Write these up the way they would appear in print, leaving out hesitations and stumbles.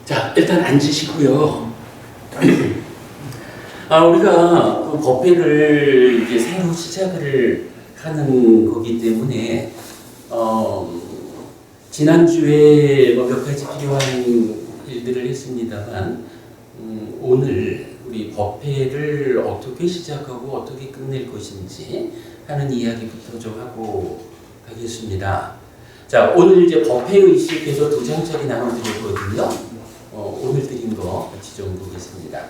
자, 일단 앉으시고요. 우리가 그 법회를 이제 새로 시작을 하는 거기 때문에, 지난주에 뭐 몇 가지 필요한 일들을 했습니다만, 오늘 우리 법회를 어떻게 시작하고 어떻게 끝낼 것인지 하는 이야기부터 좀 하고 가겠습니다. 자, 오늘 이제 법회의식에서 2장짜리 나눠드렸거든요. 오늘 드린 거 같이 좀 보겠습니다.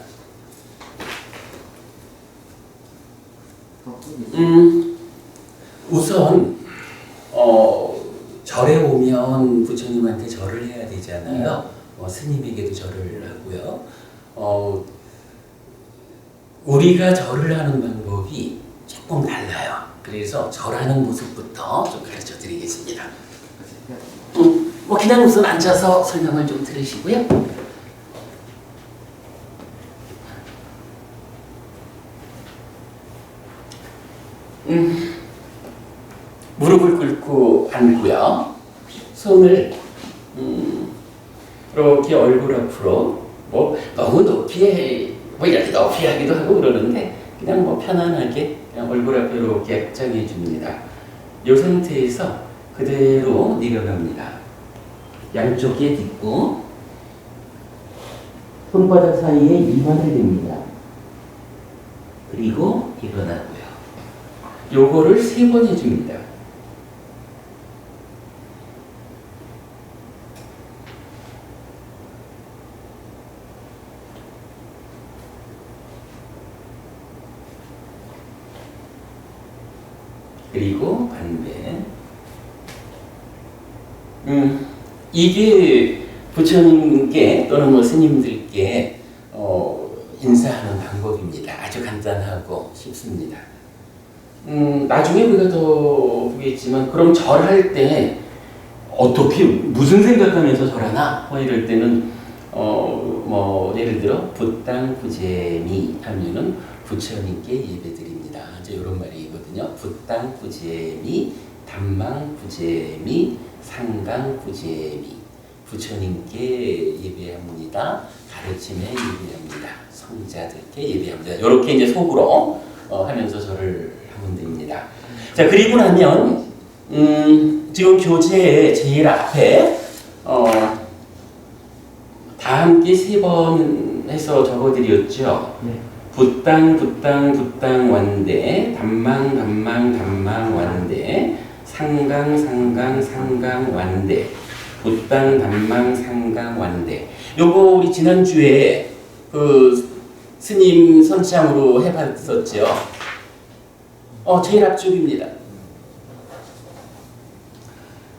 우선 절에 오면 부처님한테 절을 해야 되잖아요. 스님에게도 절을 하고요. 우리가 절을 하는 방법이 조금 달라요. 그래서 절하는 모습부터 좀 가르쳐 드리겠습니다. 그냥 우선 앉아서 설명을 좀 들으시고요. 무릎을 꿇고 앉고요. 손을 이렇게 얼굴 앞으로, 너무 높이 이렇게 높이 하기도 하고 그러는데 그냥 편안하게 그냥 얼굴 앞에 이렇게 합장해 줍니다. 이 상태에서 그대로 내려갑니다. 양쪽에 딛고 손바닥 사이에 이마를 댑니다. 그리고 일어나고요. 요거를 3번 해줍니다. 그리고 반대. 이게 부처님께 또는 스님들께 인사하는 방법입니다. 아주 간단하고 쉽습니다. 나중에 우리가 더 보겠지만, 그럼 절할 때 어떻게 무슨 생각하면서 절하나? 이럴 때는 예를 들어 붓당부제미 하면은 부처님께 예배드립니다. 이제 이런 말이거든요. 붓당부제미, 담망부제미, 상강부제미. 부처님께 예배합니다. 가르침에 예배합니다. 성자들께 예배합니다. 이렇게 이제 속으로 하면서 절을 하면 됩니다. 자, 그리고 나면 지금 교재의 제일 앞에 다 함께 3번 해서 적어드렸죠. 네. 붓당 붓당 붓당 완대, 담망 담망 담망 완대, 상강 상강 상강 완대, 붓당 담망 상강 완대. 요거 우리 지난주에 그 스님 선창으로 해봤었죠. 제일 앞줄입니다.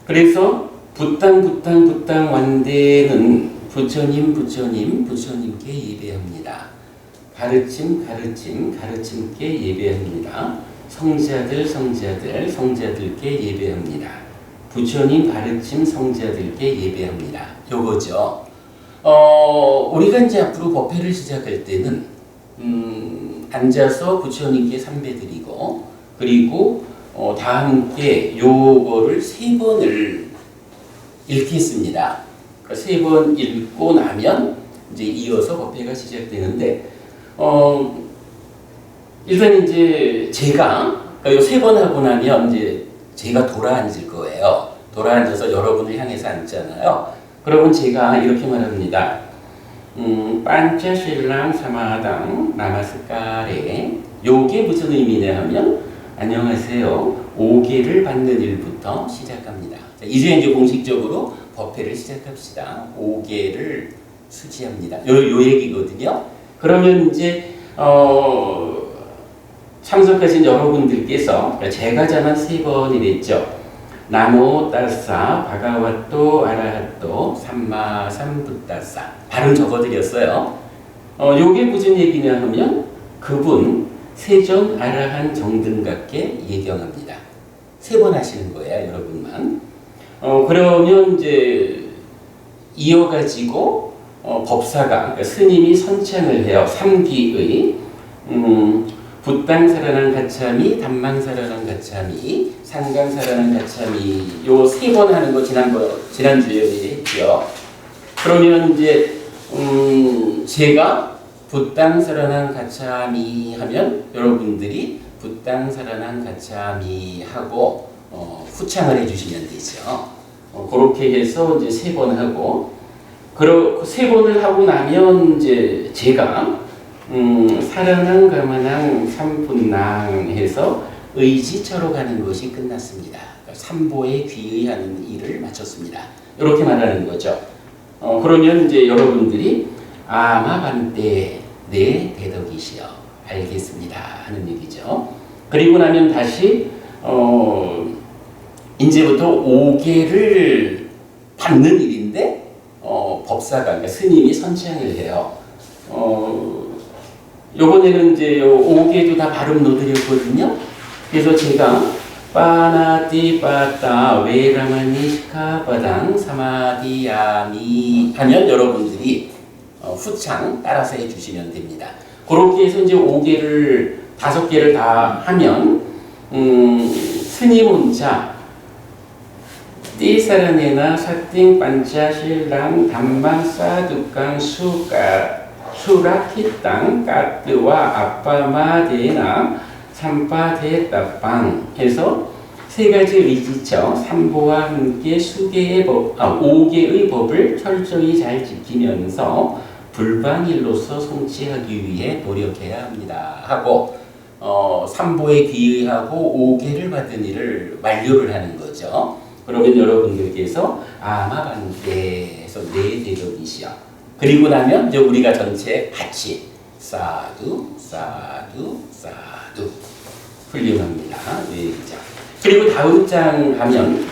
그래서 붓당 붓당 붓당 완대는 부처님께 예배합니다. 가르침께 예배합니다. 성자들께 예배합니다. 부처님 가르침 성자들께 예배합니다. 요거죠. 우리가 이제 앞으로 법회를 시작할 때는 앉아서 부처님께 삼배드리고, 그리고 다 함께 요거를 3번을 읽겠습니다. 3번 읽고 나면 이제 이어서 법회가 시작되는데, 일단 이제 제가 요 3번 하고 나면 이제 제가 돌아앉을 거예요. 돌아앉아서 여러분을 향해서 앉잖아요. 그러면 제가 이렇게 말합니다. 반차실랑 사마당 나마스카레. 요게 무슨 의미냐 하면, 안녕하세요. 5개를 받는 일부터 시작합니다. 자, 이제 공식적으로 법회를 시작합시다. 5개를 수지합니다. 요 얘기거든요. 그러면 이제 참석하신 여러분들께서, 제가 전한 3번이 됐죠. 나모 따사 바가와또 아라핫또 삼마 삼붓다사. 발음 적어드렸어요. 요게 무슨 얘기냐 하면, 그분 세존 아라한 정등각께 예경합니다. 3번 하시는 거예요, 여러분만. 그러면 이제 이어가지고 법사가, 그러니까 스님이 선창을 해요. 3기의 붓당사라난 가참이, 담망사라난 가참이, 상강사라난 가참이, 요 3번 하는 거 지난주에 했죠. 그러면 이제 제가 붓땅사라난 가차미 하면 여러분들이 붓땅사라난 가차미 하고 후창을 해주시면 되죠. 그렇게 해서 이제 3번 하고, 그 3번을 하고 나면 이제 제가 사랑한 가만한 삼분낭 해서 의지처로 가는 것이 끝났습니다. 삼보에 귀의하는 일을 마쳤습니다. 이렇게 말하는 거죠. 그러면 이제 여러분들이 아마반때 내 대덕이시여 알겠습니다 하는 얘기죠. 그리고 나면 다시 이제부터 5개를 받는 일인데 법사가 그러니까 스님이 선창을 해요. 요번에는 이제 5개도 다 발음 넣어드렸거든요. 그래서 제가 빠나디 빠따 웨라마니 시카바당 사마디야미 하면 여러분들이 후창 따라서 해주시면 됩니다. 그렇게 해서 이제 5개를 다 하면 스님 혼자 띠사라네나 사띵 반차실랑 담만 사두깡 수라키땅 까뜨와 아빠마데나 참바데따빵 해서 3가지 의지처 삼보와 함께 5개의 법을 철저히 잘 지키면서 불방일로서 성취하기 위해 노력해야 합니다 하고 삼보에 귀의하고 5개를 받은 일을 완료를 하는 거죠. 그러면 여러분들께서 아마반대에서 내 대덕이시여 그리고 나면 이제 우리가 전체 같이 사두 사두 사두 훌륭합니다. 네, 그리고 다음 장 가면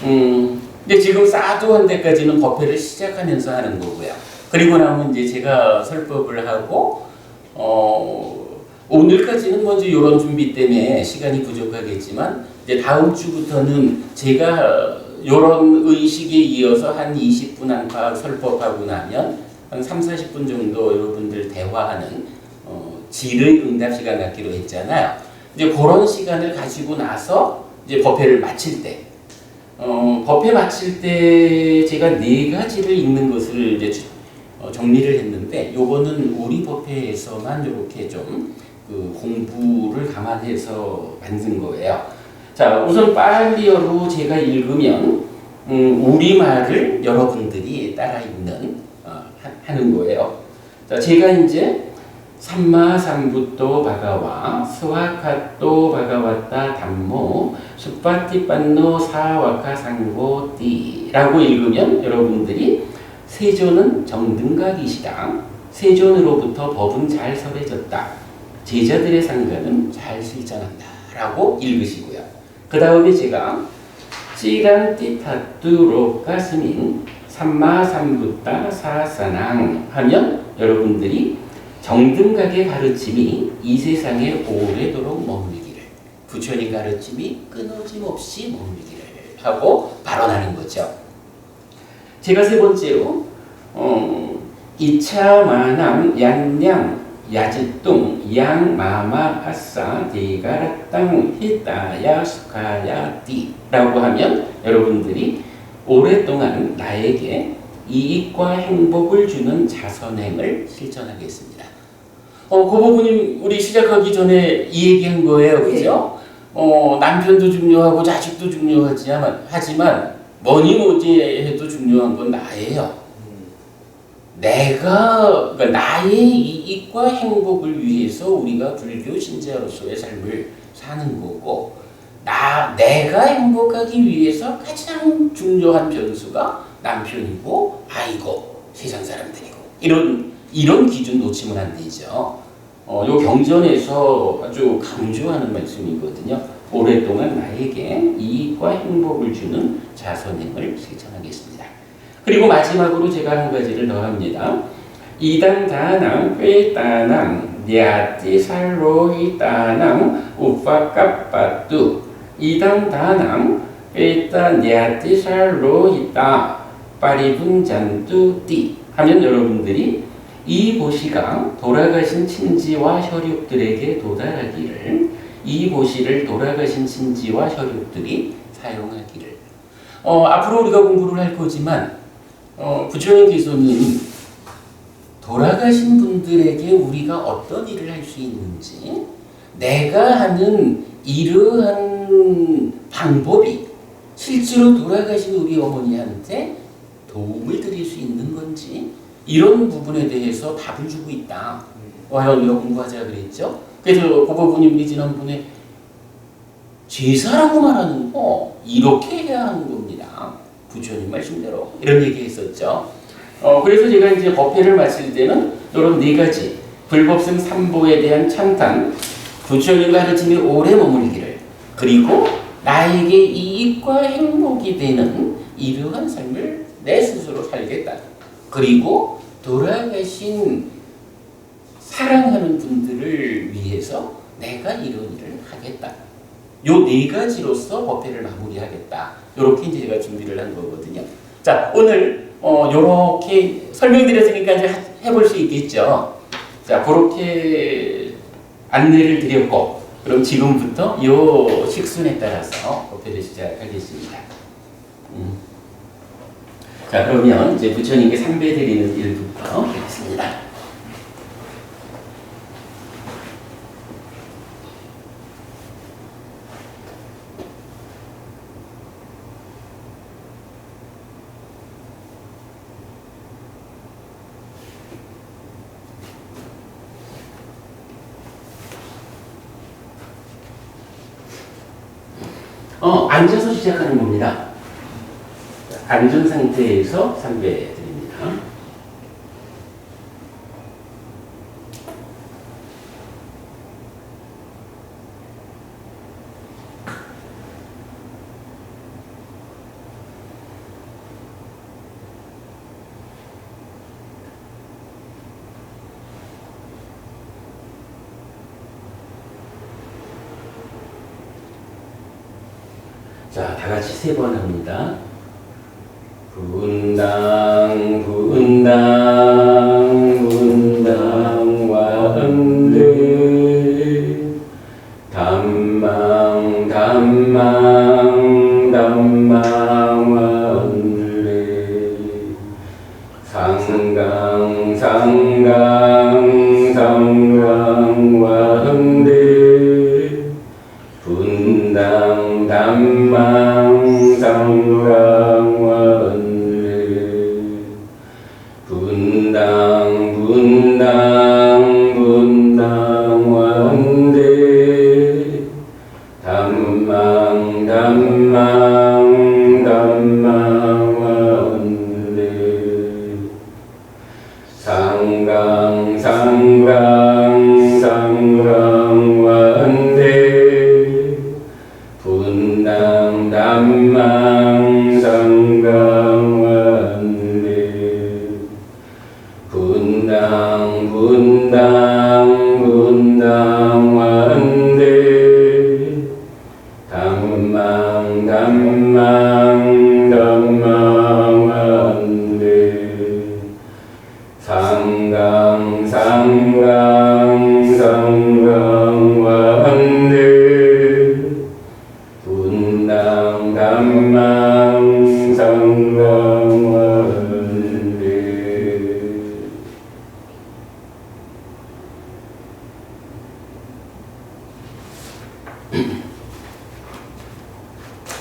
근데 지금 사두 한 데까지는 법회를 시작하면서 하는 거고요. 그리고 나면 이제 제가 설법을 하고 오늘까지는 먼저 이런 준비 때문에 시간이 부족하겠지만 이제 다음 주부터는 제가 이런 의식에 이어서 한 20분 안팎 설법하고 나면 한 30-40분 정도 여러분들 대화하는 질의 응답 시간 갖기로 했잖아요. 이제 그런 시간을 가지고 나서 이제 법회를 마칠 때 법회 마칠 때 제가 4가지를 읽는 것을 이제 정리를 했는데 요거는 우리 법회에서만 이렇게 좀 공부를 감안해서 만든 거예요. 자, 우선 빨리어로 제가 읽으면 우리말을 여러분들이 따라 읽는 하는 거예요. 자, 제가 이제 삼마삼부토 바가와 스와카토 바가와타 담모 수파티빤노 사와카 상고띠라고 읽으면 여러분들이 세존은 정등각이시다. 세존으로부터 법은 잘 설해졌다. 제자들의 상가는 잘 실천한다. 라고 읽으시고요. 그 다음에 제가 찌란띠타뚜로 가스민 삼마삼부따 사사낭 하면 여러분들이 정등각의 가르침이 이 세상에 오래도록 머물기를 부처님 가르침이 끊어짐없이 머물기를 하고 발언하는 거죠. 제가 3번째로 이차마남 얀냥 야지뚱 양마마 아싸 디가라땅 히타야 수카야 띠라고 하면 여러분들이 오랫동안 나에게 이익과 행복을 주는 자선행을 실천하겠습니다. 고보부님 우리 시작하기 전에 이 얘기한 거예요, 그죠? 남편도 중요하고 자식도 하지만 뭐니 해도 중요한 건 나예요. 그러니까 나의 이익과 행복을 위해서 우리가 불교 신자로서의 삶을 사는 거고, 내가 행복하기 위해서 가장 중요한 변수가 남편이고 아이고 세상 사람들이고 이런 기준 놓치면 안 되죠. 요 경전에서 아주 강조하는 말씀이거든요. 오랫동안 나에게 이익과 행복을 주는 자선행을 실천하겠습니다. 그리고 마지막으로 제가 한 가지를 더 합니다. 이당 다낭 꿰따낭 냐띠 살로히 따낭 우파까빠뚜 이당 다낭 꿰따 냐띠 살로히 따 파리분잔뚜 띠 하면 여러분들이 이 보시가 돌아가신 친지와 혈육들에게 도달하기를 이 보시를 돌아가신 친지와 혈육들이 사용하기를 앞으로 우리가 공부를 할 거지만 부처님께서는 돌아가신 분들에게 우리가 어떤 일을 할 수 있는지, 내가 하는 이러한 방법이 실제로 돌아가신 우리 어머니한테 도움을 드릴 수 있는 건지, 이런 부분에 대해서 답을 주고 있다. 우리가 공부하자 그랬죠. 그래서 그거 보니 우리 지난번에 제사라고 말하는 거 이렇게 해야 하는 겁니다. 부처님 말씀대로 이런 얘기했었죠. 그래서 제가 이제 법회를 마칠 때는 이런 네 가지 불법성 삼보에 대한 찬탄, 부처님과 가르침이 오래 머물기를, 그리고 나에게 이익과 행복이 되는 이러한 삶을 내 스스로 살겠다. 그리고 돌아가신 사랑하는 분들을 위해서 내가 이런 일을 하겠다. 요 네 가지로서 법회를 마무리하겠다. 요렇게 이제 제가 준비를 한 거거든요. 자, 오늘 요렇게 설명드렸으니까 이제 해볼 수 있겠죠. 자, 그렇게 안내를 드렸고, 그럼 지금부터 요 식순에 따라서 법회를 시작하겠습니다. 자, 그러면 이제 부처님께 삼배 드리는 일부터 하겠습니다. 앉아서 시작하는 겁니다. 앉은 상태에서 삼배 드립니다. 자, 다 같이 세 번 합니다. 분당, 분당, 분당과 음들, 담망, 담망, 담망과 음들, 상강, 상강, 상강과 음들, 분당, 담망, 상강과 은들, 분당, 분당, 분당과 은들, 담망, 담망, 담망과 은들, 상강, 상강, 상강과 은들, 분당, 담망, 상강과 은들, 분당, 분당, 분당과 은들, 담망, 담망, 담망과 은들, 상강, 상강, 상강과 은들, 분당, 담망, 상강과 은들.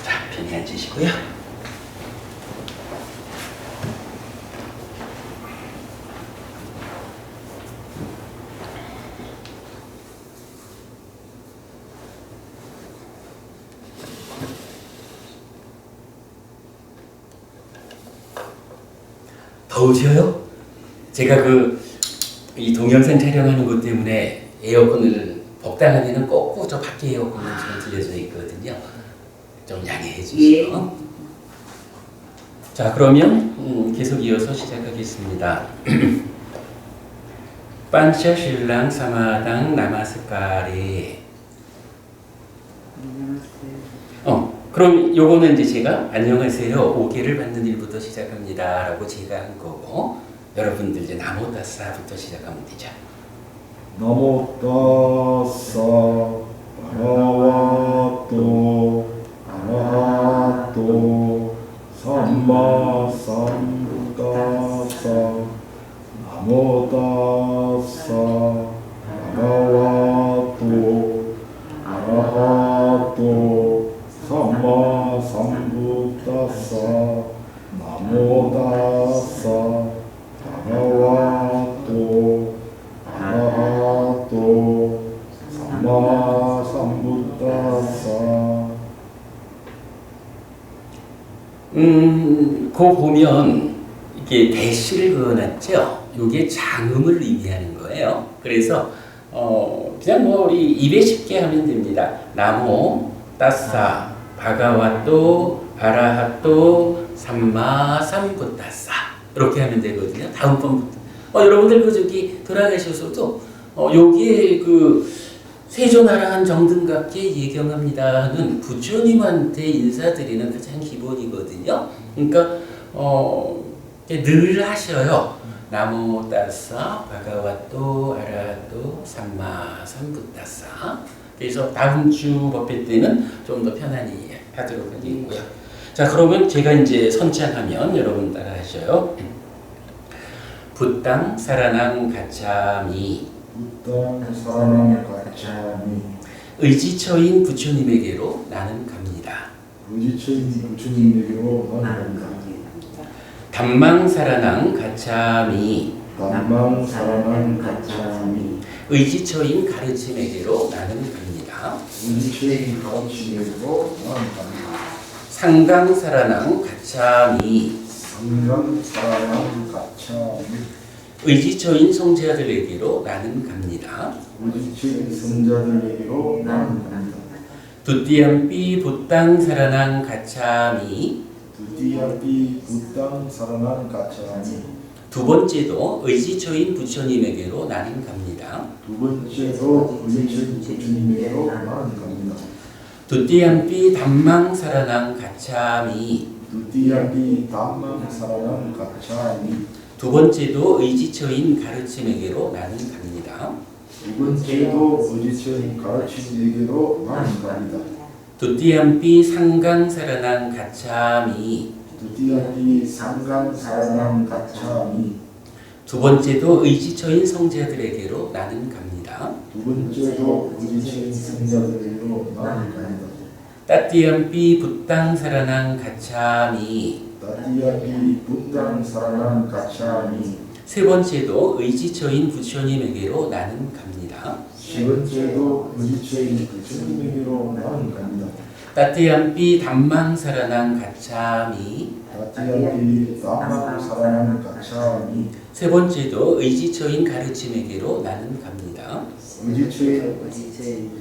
자, 편히 앉으시고요. 더우셔요? 제가 이 동영상 촬영하는 것 때문에 에어컨을 법당 안에는 꽂고 저 밖에 에어컨은 지금 들려져 있거든요. 좀 양해해 주시고. 자, 그러면 계속 이어서 시작하겠습니다. 판샤실랑 사마당 나마스카레. 그럼 요거는 이제 제가 안녕하세요 5개를 받는 일부터 시작합니다 라고 제가 한 거고, 여러분들 이제 나모다사부터 시작하면 되죠. 나모다사 바라와또 아라하또 삼마 삼부다사 나모 다사 바가와토 아라하토 삼마 삼부타사 나모 다사 바가와토 아라하토 삼마 삼부타사. 그 보면 이게 대시를 그어놨죠. 이게 장음을 의미하는 거예요. 그래서 그냥 뭐 우리 입에 쉽게 하면 됩니다. 나모 따싸 바가와또 아라하또 삼마 삼부따싸 이렇게 하면 되거든요. 다음 번부터 여러분들 그 저기 돌아가셔서도 여기에 그 세존아라한 정등갑게 예경합니다는 부처님한테 인사드리는 가장 기본이거든요. 그러니까 늘 하셔요. 나모 따싸 바가와또 아라하또 삼마 삼부따싸. 그래서 다음 주 법회 때는 좀 더 편안히 하도록 하겠고요. 자, 그러면 제가 이제 선창하면 여러분 따라 하셔요. 부땅 사라낭 가차미 부땅 사랑 가차미 의지처인 부처님에게로 나는 갑니다. 의지처인 부처님에게로 나는 갑니다. 담망 사라낭 가차미 담망 사랑 가차미 의지처인 가르침에게로 나는 갑니다. 의지처인 가르침에게로 나는 갑니다. 상강 사라낭 가차미 상강 사랑 가차미 의지처인 성자들에게로 나는 갑니다. 의지처인 성자들에게로 나는 갑니다. 두띠암비 부땅 사라낭 가차미 두띠아비 부땅 사랑 가차미 두 번째도 의지처인 부처님에게로 나는 갑니다. 두 번째로 의지처인 부처님에게로 나는 갑니다. 두띠암비 담망 사라낭 가차미 두띠아비 담망 사랑 가차미 두 번째도 의지처인 가르침에게로 나는 갑니다. 두 번째도 의지처인 가르침에게로 나는 갑니다. 두띠암비 상강 사라낭 가차미 두띠아비 상강 사랑 가차미 두 번째도 의지처인 성자들에게로 나는 갑니다. 두 번째도 의지처인 성자들에게로 나는 갑니다. 따띠암비 부땅 사라낭 가차미 따띠아비 분당 사랑 가차미 세 번째도 의지처인 부처님에게로 나는 갑니다. 세 번째도 의지처인 부처님에게로 나는 갑니다. 따띠암비 담망 사라낭 가차미 따띠아비 담망 사랑 가차미 세 번째도 의지처인 가르침에게로 나는 갑니다. 의지처인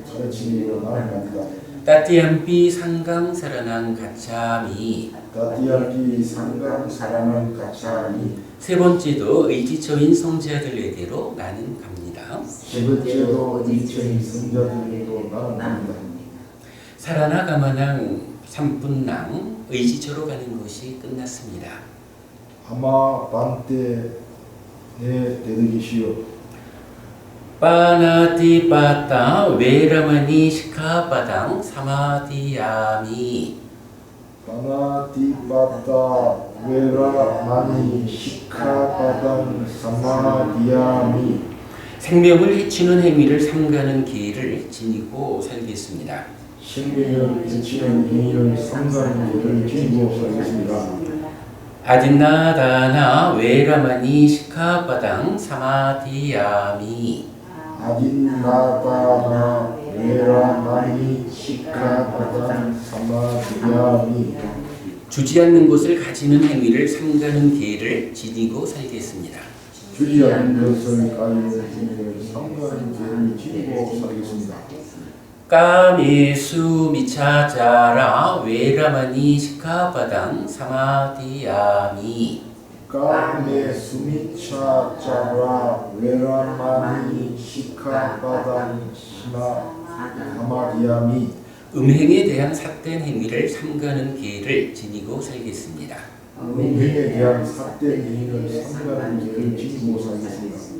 가르침에게로 나는 갑니다. 따띠암비 상강 사라낭 가차미 따띠아비 상강 사랑 가차미 세 번째도 의지처인 성자들에게로 나는 갑니다. 세 번째도 의지처인 성자들에게로 나는 갑니다. 사라나가마낭 삼분낭 의지처로 가는 것이 끝났습니다. 아마 반때 내 대득이시여 빠나티빠따 웨라마니 시카바당 사마디야미 바나티바타 웨라마니 시카바당 사마디야미 생명을 해치는 행위를 삼가는 기회를 지니고 살겠습니다. 생명을 해치는 행위를 삼가는 길을 지니고 살겠습니다. 아딘나다나 웨라마니 시카바당 사마디야미 아딘나다나 웨라마니 시카바당 사마디야미 주지 않는 것을 가지는 행위를 삼가는 기회를 지니고 살겠습니다. 주지 않는 것을 가지는 행위를 삼가는 길을 지니고 살겠습니다. 까메수 미차자라 웨라마니 시카바당 사마디야미 까메 수미차 짜라 웨라마니 시카바당 사마디야미 음행에 대한 삿된 행위를 삼가는 기회를 지니고 살겠습니다. 음행에 대한 삿된 행위를 삼가는 길을 지니고 살겠습니다.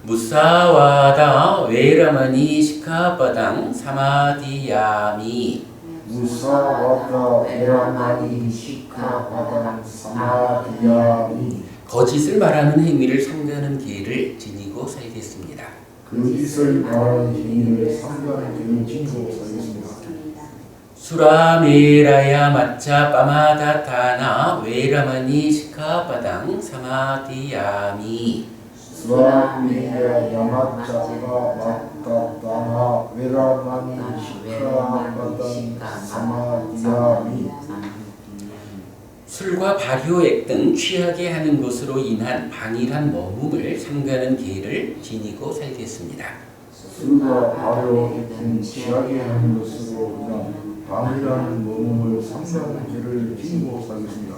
무사와다 웨라마니 시카바당 사마디야미 무사와다 웨라마니 시카바당 사마디야미 거짓을 말하는 행위를 삼가는 계를 지니고 살겠습니다. 거짓을 말하는 행위를 삼가는 계를 지니고 살겠습니다. 수라메라야 마차 빠마다타나 웨라마니 시카바당 사마디야미. 수라미야 야마차가 마타타나 웨라마니 시카바단 사마디야미. 술과 발효액 등 취하게 하는 것으로 인한 방일한 머금을 삼가는 계를 지니고 살겠습니다. 술과 발효 등 취하게 하는 것으로 인한 방이라는 몸을 삼가는 계를 지니고 살겠습니다.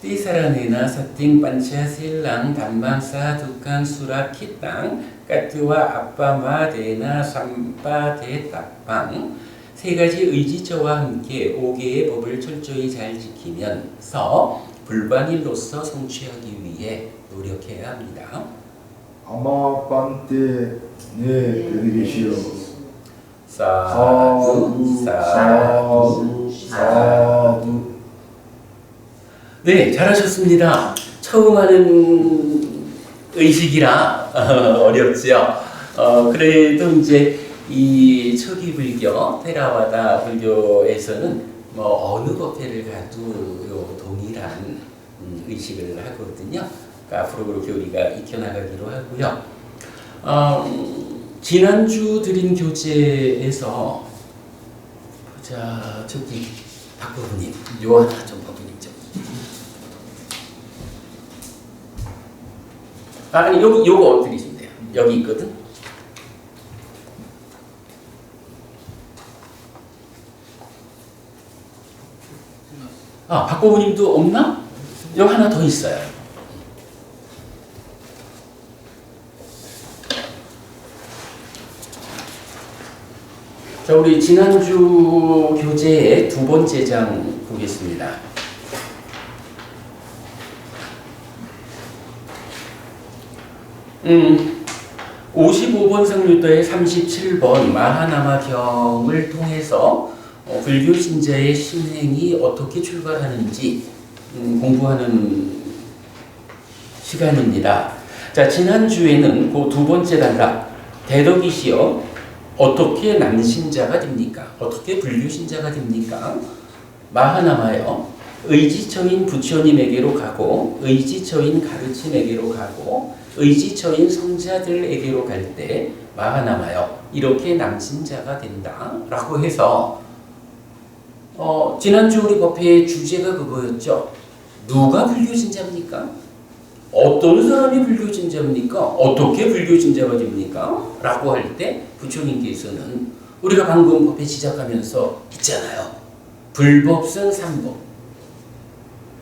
띠사라네나 사팅 반차실랑 담방사 두칸 수라 키땅 까트와 아빠마데나 삼바데 딱방 세 가지 의지처와 함께 5개의 법을 철저히 잘 지키면서 불방일로서 성취하기 위해 노력해야 합니다. 아마반테 네 베드리시오. 사두 사두 사두. 네, 잘하셨습니다. 처음 하는 의식이라 어렵지요. 그래도 이제 이 초기 불교 테라와다 불교에서는 뭐 어느 법회를 가도 동일한 의식을 하거든요. 그러니까 앞으로 그렇게 우리가 익혀나가기로 하고요. 지난주 드린 교재에서 보자, 저기 박부부님 요 하나 좀 박부님 좀. 아니 요거 드리시면 돼요. 여기 있거든. 박부부님도 없나? 요 하나 더 있어요. 자, 우리 지난주 교재의 두 번째 장 보겠습니다. 55번 상류도의 37번 마하나마경을 통해서 불교 신자의 신행이 어떻게 출발하는지 공부하는 시간입니다. 자, 지난주에는 그 두 번째 단락 대덕이시여 어떻게 남신자가 됩니까? 어떻게 불교신자가 됩니까? 마하나마여 의지처인 부처님에게로 가고 의지처인 가르침에게로 가고 의지처인 성자들에게로 갈 때 마하나마여 이렇게 남신자가 된다 라고 해서 지난주 우리 법회의 주제가 그거였죠. 누가 불교신자입니까? 어떤 사람이 불교신자입니까? 어떻게 불교신자가 됩니까? 라고 할 때 부처님께서는 우리가 방금 법회 시작하면서 있잖아요. 불법성 삼법.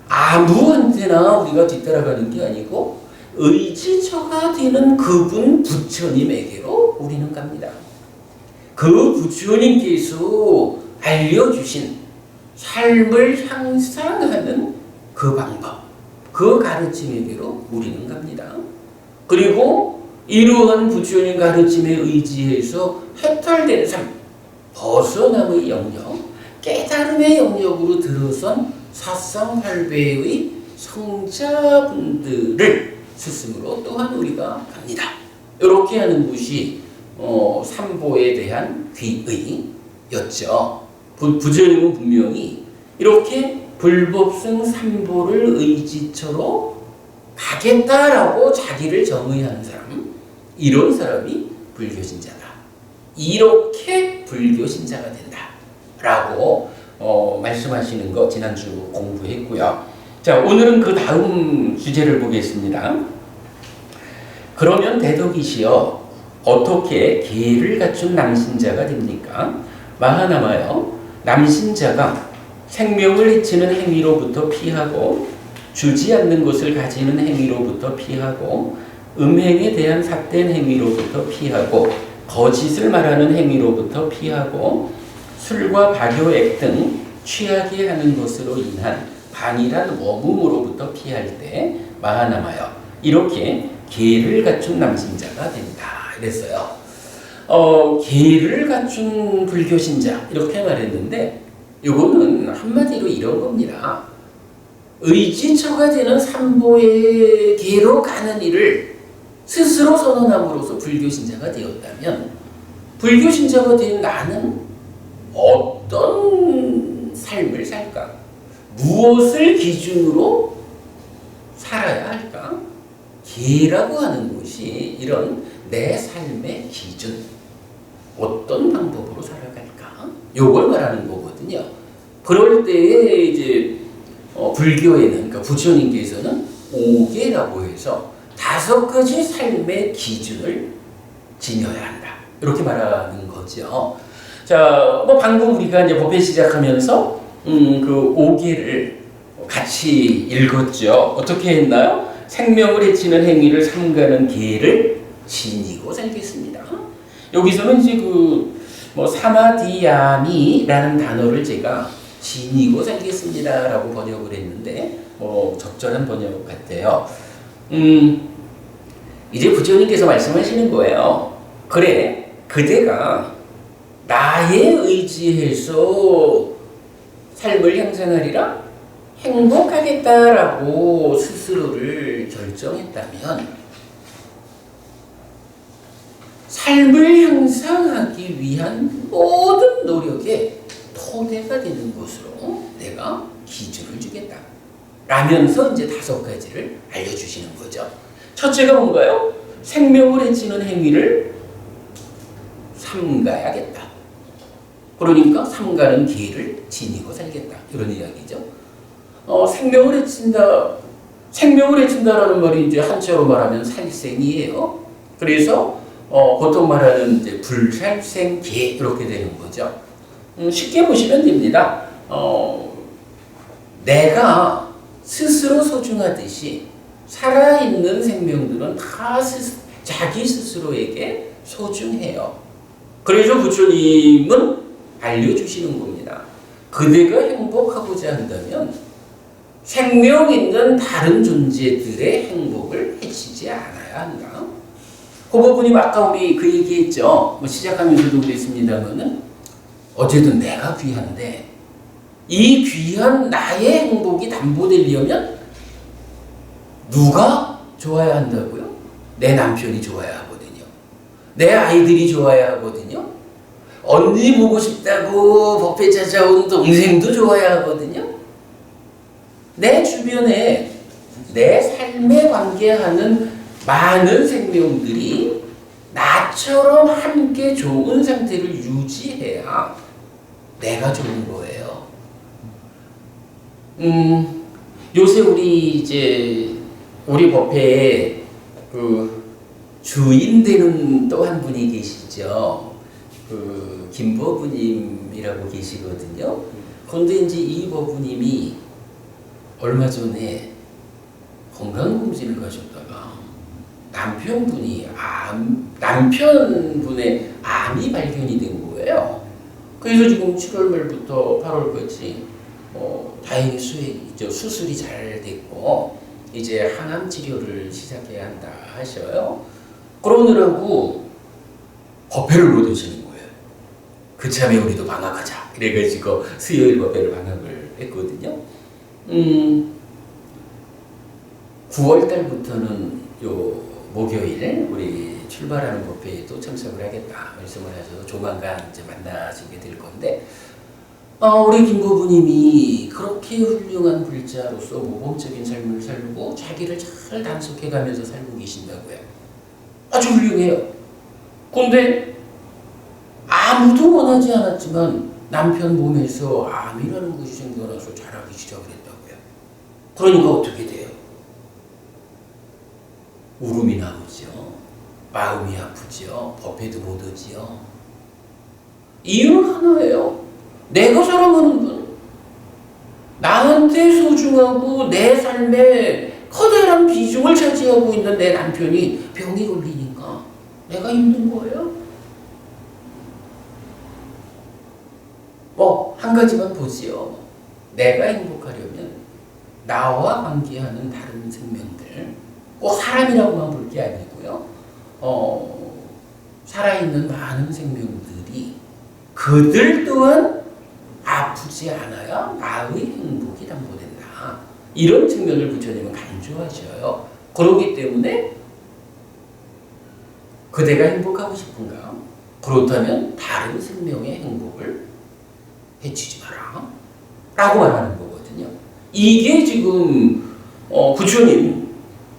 아무한테나 우리가 뒤따라가는 게 아니고 의지처가 되는 그분 부처님에게로 우리는 갑니다. 그 부처님께서 알려주신 삶을 향상하는 그 방법, 그 가르침에게로 우리는 갑니다. 그리고 이러한 부처님 가르침에 의지해서 해탈된 삶, 벗어남의 영역, 깨달음의 영역으로 들어선 사상팔배의 성자분들을 스승으로 또한 우리가 갑니다. 이렇게 하는 것이 삼보에 대한 귀의였죠. 부처님은 분명히 이렇게 불법성 삼보를 의지처로 가겠다라고 자기를 정의하는 사람, 이런 사람이 불교신자다. 이렇게 불교신자가 된다라고 말씀하시는 거 지난주 공부했고요. 자, 오늘은 그 다음 주제를 보겠습니다. 그러면 대덕이시여 어떻게 계를 갖춘 남신자가 됩니까? 마하나마여 남신자가 생명을 해치는 행위로부터 피하고 주지 않는 것을 가지는 행위로부터 피하고 음행에 대한 삿된 행위로부터 피하고 거짓을 말하는 행위로부터 피하고 술과 발효액 등 취하게 하는 것으로 인한 반일한 워금으로부터 피할 때 마하나마여 이렇게 계를 갖춘 남신자가 된다 이랬어요. 계를 갖춘 불교신자 이렇게 말했는데 이거는 한마디로 이런 겁니다. 의지처가 되는 삼보의 계로 가는 일을 스스로 선언함으로써 불교신자가 되었다면 불교 신자가 된 나는 어떤 삶을 살까? 무엇을 기준으로 살아야 할까? 계라고 하는 것이 이런 내 삶의 기준, 어떤 방법으로 살아갈까? 요걸 말하는 거거든요. 그럴 때에 이제 불교에는, 그러니까 부처님께서는 오계라고 해서 5가지 삶의 기준을 지녀야 한다. 이렇게 말하는 거죠. 자, 방금 우리가 이제 법회 시작하면서 그 오계를 같이 읽었죠. 어떻게 했나요? 생명을 해치는 행위를 삼가는 계를 지니고 살겠습니다. 여기서는 이제 사마디야미라는 단어를 제가 지니고 살겠습니다라고 번역을 했는데 적절한 번역 같아요. 이제 부처님께서 말씀하시는 거예요. 그래, 그대가 나의 의지에서 삶을 향상하리라 행복하겠다라고 스스로를 결정했다면 삶을 향상하기 위한 모든 노력의 토대가 되는 것으로 내가 기준을 주겠다 라면서 이제 5가지를 알려주시는 거죠. 첫째가 뭔가요? 생명을 해치는 행위를 삼가야겠다. 그러니까 삼가는 길을 지니고 살겠다. 이런 이야기죠. 생명을 해친다라는 말이 이제 한자로 말하면 살생이에요. 그래서 보통 말하는 이제 불살생계 이렇게 되는 거죠. 쉽게 보시면 됩니다. 내가 스스로 소중하듯이 살아있는 생명들은 다 자기 스스로에게 소중해요. 그래서 부처님은 알려주시는 겁니다. 그대가 행복하고자 한다면 생명 있는 다른 존재들의 행복을 해치지 않아야 한다. 그 부분이 아까 우리 그 얘기했죠. 시작하면서도 그랬습니다만은 어쨌든 내가 귀한데 이 귀한 나의 행복이 담보되려면 누가 좋아야 한다고요? 내 남편이 좋아야 하거든요. 내 아이들이 좋아야 하거든요. 언니 보고 싶다고 법회 찾아온 동생도 좋아야 하거든요. 내 주변에 내 삶에 관계하는 많은 생명들이 나처럼 함께 좋은 상태를 유지해야 내가 좋은 거예요. 요새 우리 법회에 주인 되는 또 한 분이 계시죠. 김법우님이라고 계시거든요. 그런데 이제 이 법우님이 얼마 전에 건강검진을 가셨다가 남편분의 암이 발견이 된 거예요. 그래서 지금 7월 말부터 8월까지 다행히 수술이 잘 됐고 이제 항암 치료를 시작해야 한다 하셔요. 그러느라고 법회를 못 오시는 거예요. 그참에 우리도 방학하자. 이래가지고 수요일 법회를 방학을 했거든요. 9월 달부터는 요 목요일 우리 출발하는 법회에도 참석을 하겠다 말씀을 하셔서 조만간 이제 만나시게 될 건데 우리 김보부님이 그렇게 훌륭한 불자로서 모범적인 삶을 살고 자기를 잘 단속해가면서 살고 계신다고요. 아주 훌륭해요. 그런데 아무도 원하지 않았지만 남편 몸에서 암이라는 것이 생겨나서 자라기 시작을 했다고요. 그러니까 어떻게 돼요? 울음이 나오죠. 마음이 아프죠. 법회도 못 오지요. 이유는 하나예요. 내가 사랑하는 분, 나한테 소중하고 내 삶에 커다란 비중을 차지하고 있는 내 남편이 병이 걸리니까 내가 힘든 거예요. 한 가지만 보지요. 내가 행복하려면 나와 관계하는 다른 생명들, 꼭 사람이라고만 볼 게 아니고요. 살아있는 많은 생명들이 그들 또한 아프지 않아야 나의 행복이 담보된다. 이런 측면을 부처님은 강조하셔요. 그렇기 때문에 그대가 행복하고 싶은가? 그렇다면 다른 생명의 행복을 해치지 마라 라고 말하는 거거든요. 이게 지금 부처님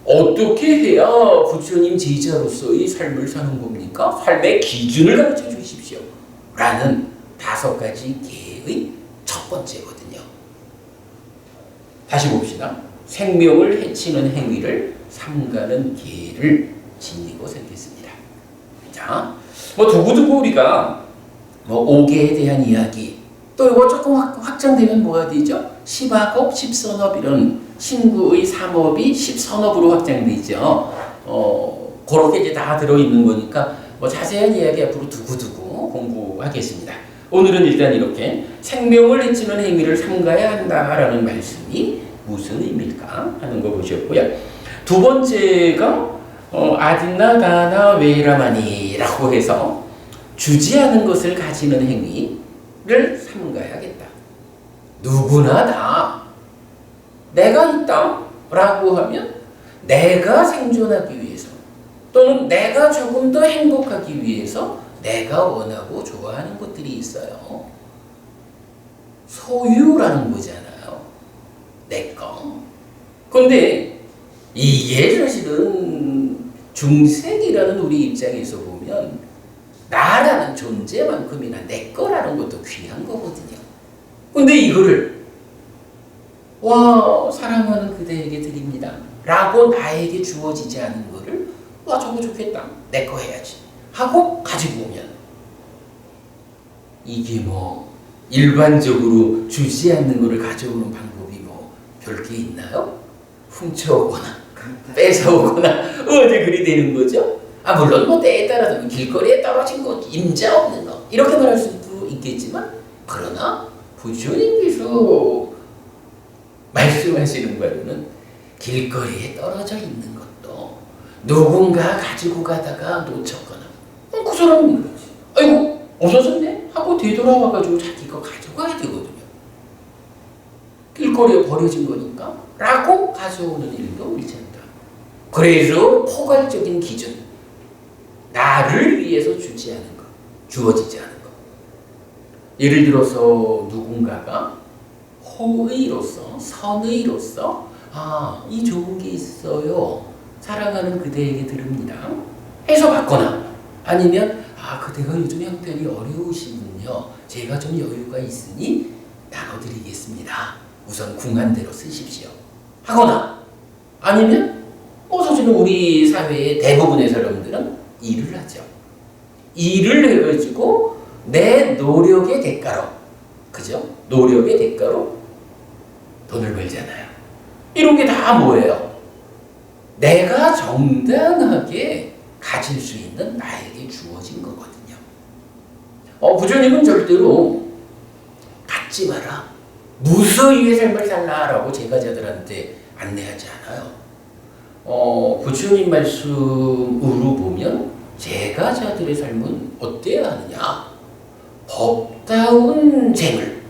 어떻게 해야 부처님 제자로서의 삶을 사는 겁니까? 삶의 기준을 가르쳐 주십시오 라는 5가지 계의 첫 번째거든요. 다시 봅시다. 생명을 해치는 행위를 삼가는 계를 지니고 생겼습니다. 자, 두고두고 우리가 오계에 대한 이야기, 또 이거 조금 확장되면 뭐가 되죠? 십악업, 십선업 이런 신구의 삼업이 십선업으로 확장되죠. 그렇게 이제 다 들어있는 거니까 자세한 이야기 앞으로 두고두고 공부하겠습니다. 오늘은 일단 이렇게 생명을 해치는 행위를 삼가야 한다라는 말씀이 무슨 의미일까 하는 거 보셨고요. 두 번째가 아딘나 다나 웨이라마니라고 해서 주지 않은 것을 가지는 행위를 삼가야겠다. 누구나 다 내가 있다라고 하면 내가 생존하기 위해서 또는 내가 조금 더 행복하기 위해서 내가 원하고 좋아하는 것들이 있어요. 소유라는 거잖아요. 내 거. 근데 이게 사실은 중생이라는 우리 입장에서 보면 나라는 존재만큼이나 내 거라는 것도 귀한 거거든요. 근데 이거를 사랑하는 그대에게 드립니다 라고 나에게 주어지지 않은 거를 저거 좋겠다. 내 거 해야지. 하고 가지고 오면 이게 일반적으로 주지 않는 거를 가져오는 방법이 별게 있나요? 훔쳐오거나 뺏어오거나 어디 그리 되는 거죠? 물론 때에 따라서 길거리에 떨어진 거 임자 없는 거 이렇게 말할 수도 있겠지만 그러나 부처님께서 말씀하시는 바로는 길거리에 떨어져 있는 것도 누군가 가지고 가다가 놓쳤거나 그 사람은 거지. 아이고 없어졌네 하고 되돌아와가지고 자기 거 가져가야 되거든요. 길거리에 버려진 거니까 라고 가져오는 일도 일체한다. 그래서 포괄적인 기준, 나를 위해서 주지 않은 것, 주어지지 않은 것. 예를 들어서 누군가가 호의로서, 선의로서 이 좋은 게 있어요. 사랑하는 그대에게 드립니다. 해서 받거나 아니면 그대가 요즘 형편이 어려우시군요. 제가 좀 여유가 있으니 나눠드리겠습니다. 우선 궁한 대로 쓰십시오. 하거나 아니면 사실은 우리 사회의 대부분의 사람들은 일을 하죠. 일을 해가지고 내 노력의 대가로, 그죠? 노력의 대가로 돈을 벌잖아요. 이런 게 다 뭐예요? 내가 정당하게 가질 수 있는 나에게 주어진 거거든요. 부처님은 절대로 갖지 마라, 무서위의 삶을 살라라고 제가자들한테 안내하지 않아요. 부처님 말씀으로 보면 제가자들의 삶은 어때야 하느냐? 법다운 재물,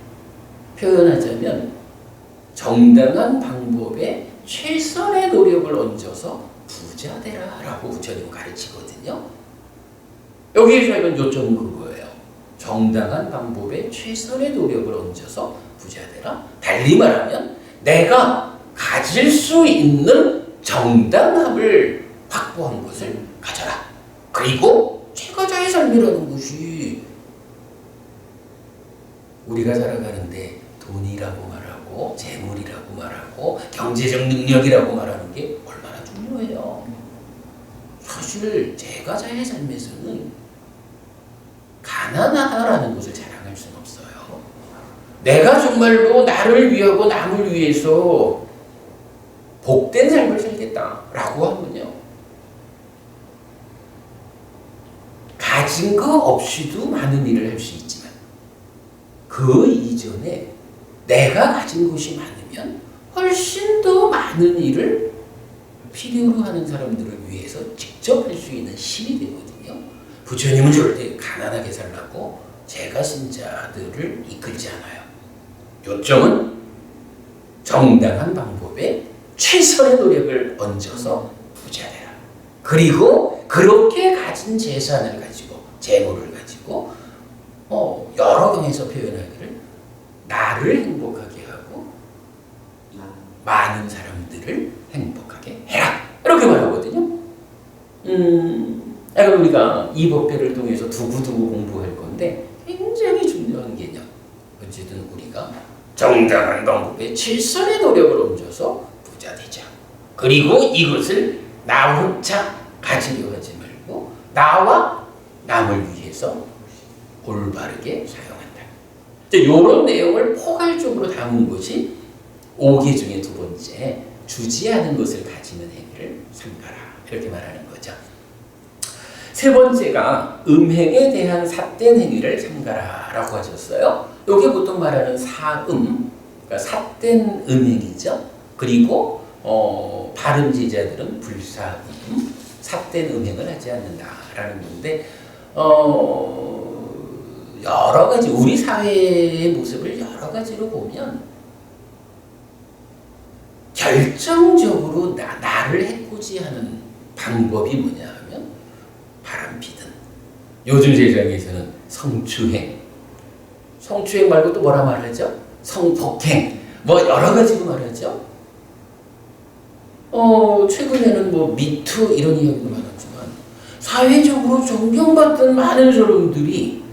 표현하자면 정당한 방법에 최선의 노력을 얹어서 부자 되라라고 부처님은 가르치거든요. 여기에서 이건 요점은 그거예요. 정당한 방법에 최선의 노력을 얹어서 부자 되라. 달리 말하면 내가 가질 수 있는 정당함을 확보한 것을 가져라. 그리고 최고자의 삶이라는 것이 우리가 살아가는데 돈이라고 말하고 재물이라고 말하고 경제적 능력이라고 말하는 게 얼마나 중요해요. 사실 제가자의 삶에서는 가난하다라는 것을 자랑할 수는 없어요. 내가 정말로 나를 위하고 남을 위해서 복된 삶을 살겠다라고 하면요, 가진 거 없이도 많은 일을 할 수 있지만 그 이전에 내가 가진 것이 많으면 훨씬 더 많은 일을 필요로 하는 사람들을 위해서 직접 할 수 있는 힘이 되거든요. 부처님은 절대 가난하게 살라고 제가 신자들을 이끌지 않아요. 요점은 정당한 방법, 방법에 최선의 노력을 얹어서 부자 되라. 그리고 그렇게 가진 재산을 가지고 재물을 가지고 여러 경에서 표현하기를 나를 행복하게 하고 많은 사람들을 행복하게 해라. 이렇게 말하거든요. 그럼 우리가 이 법회를 통해서 두고두고 공부할 건데 굉장히 중요한 개념. 어쨌든 우리가 정당한 방법에 최선의 노력을 얹어서 부자 되자. 그리고 이것을 나 혼자 가지려 하지 말고 나와 남을 위해서 올바르게 사용한다. 이런 내용을 포괄적으로 담은 것이 5개 중에 두 번째, 주지 않은 것을 가지는 행위를 삼가라. 이렇게 말하는 거죠. 세 번째가 음행에 대한 삿된 행위를 삼가라 라고 하셨어요. 이게 보통 말하는 사음, 그러니까 삿된 음행이죠. 그리고 바른 제자들은 불사음, 삿된 음행을 하지 않는다라는 건데 여러 가지 우리 사회의 모습을 여러 가지로 보면 결정적으로 나를 해코지하는 방법이 뭐냐 하면 바람피든 요즘 세상에서는 성추행 말고 또 뭐라 말하죠? 성폭행 뭐 여러 가지로 말하죠. 최근에는 뭐 미투 이런 이야기도 많았지만 사회적으로 존경받던 많은 사람들이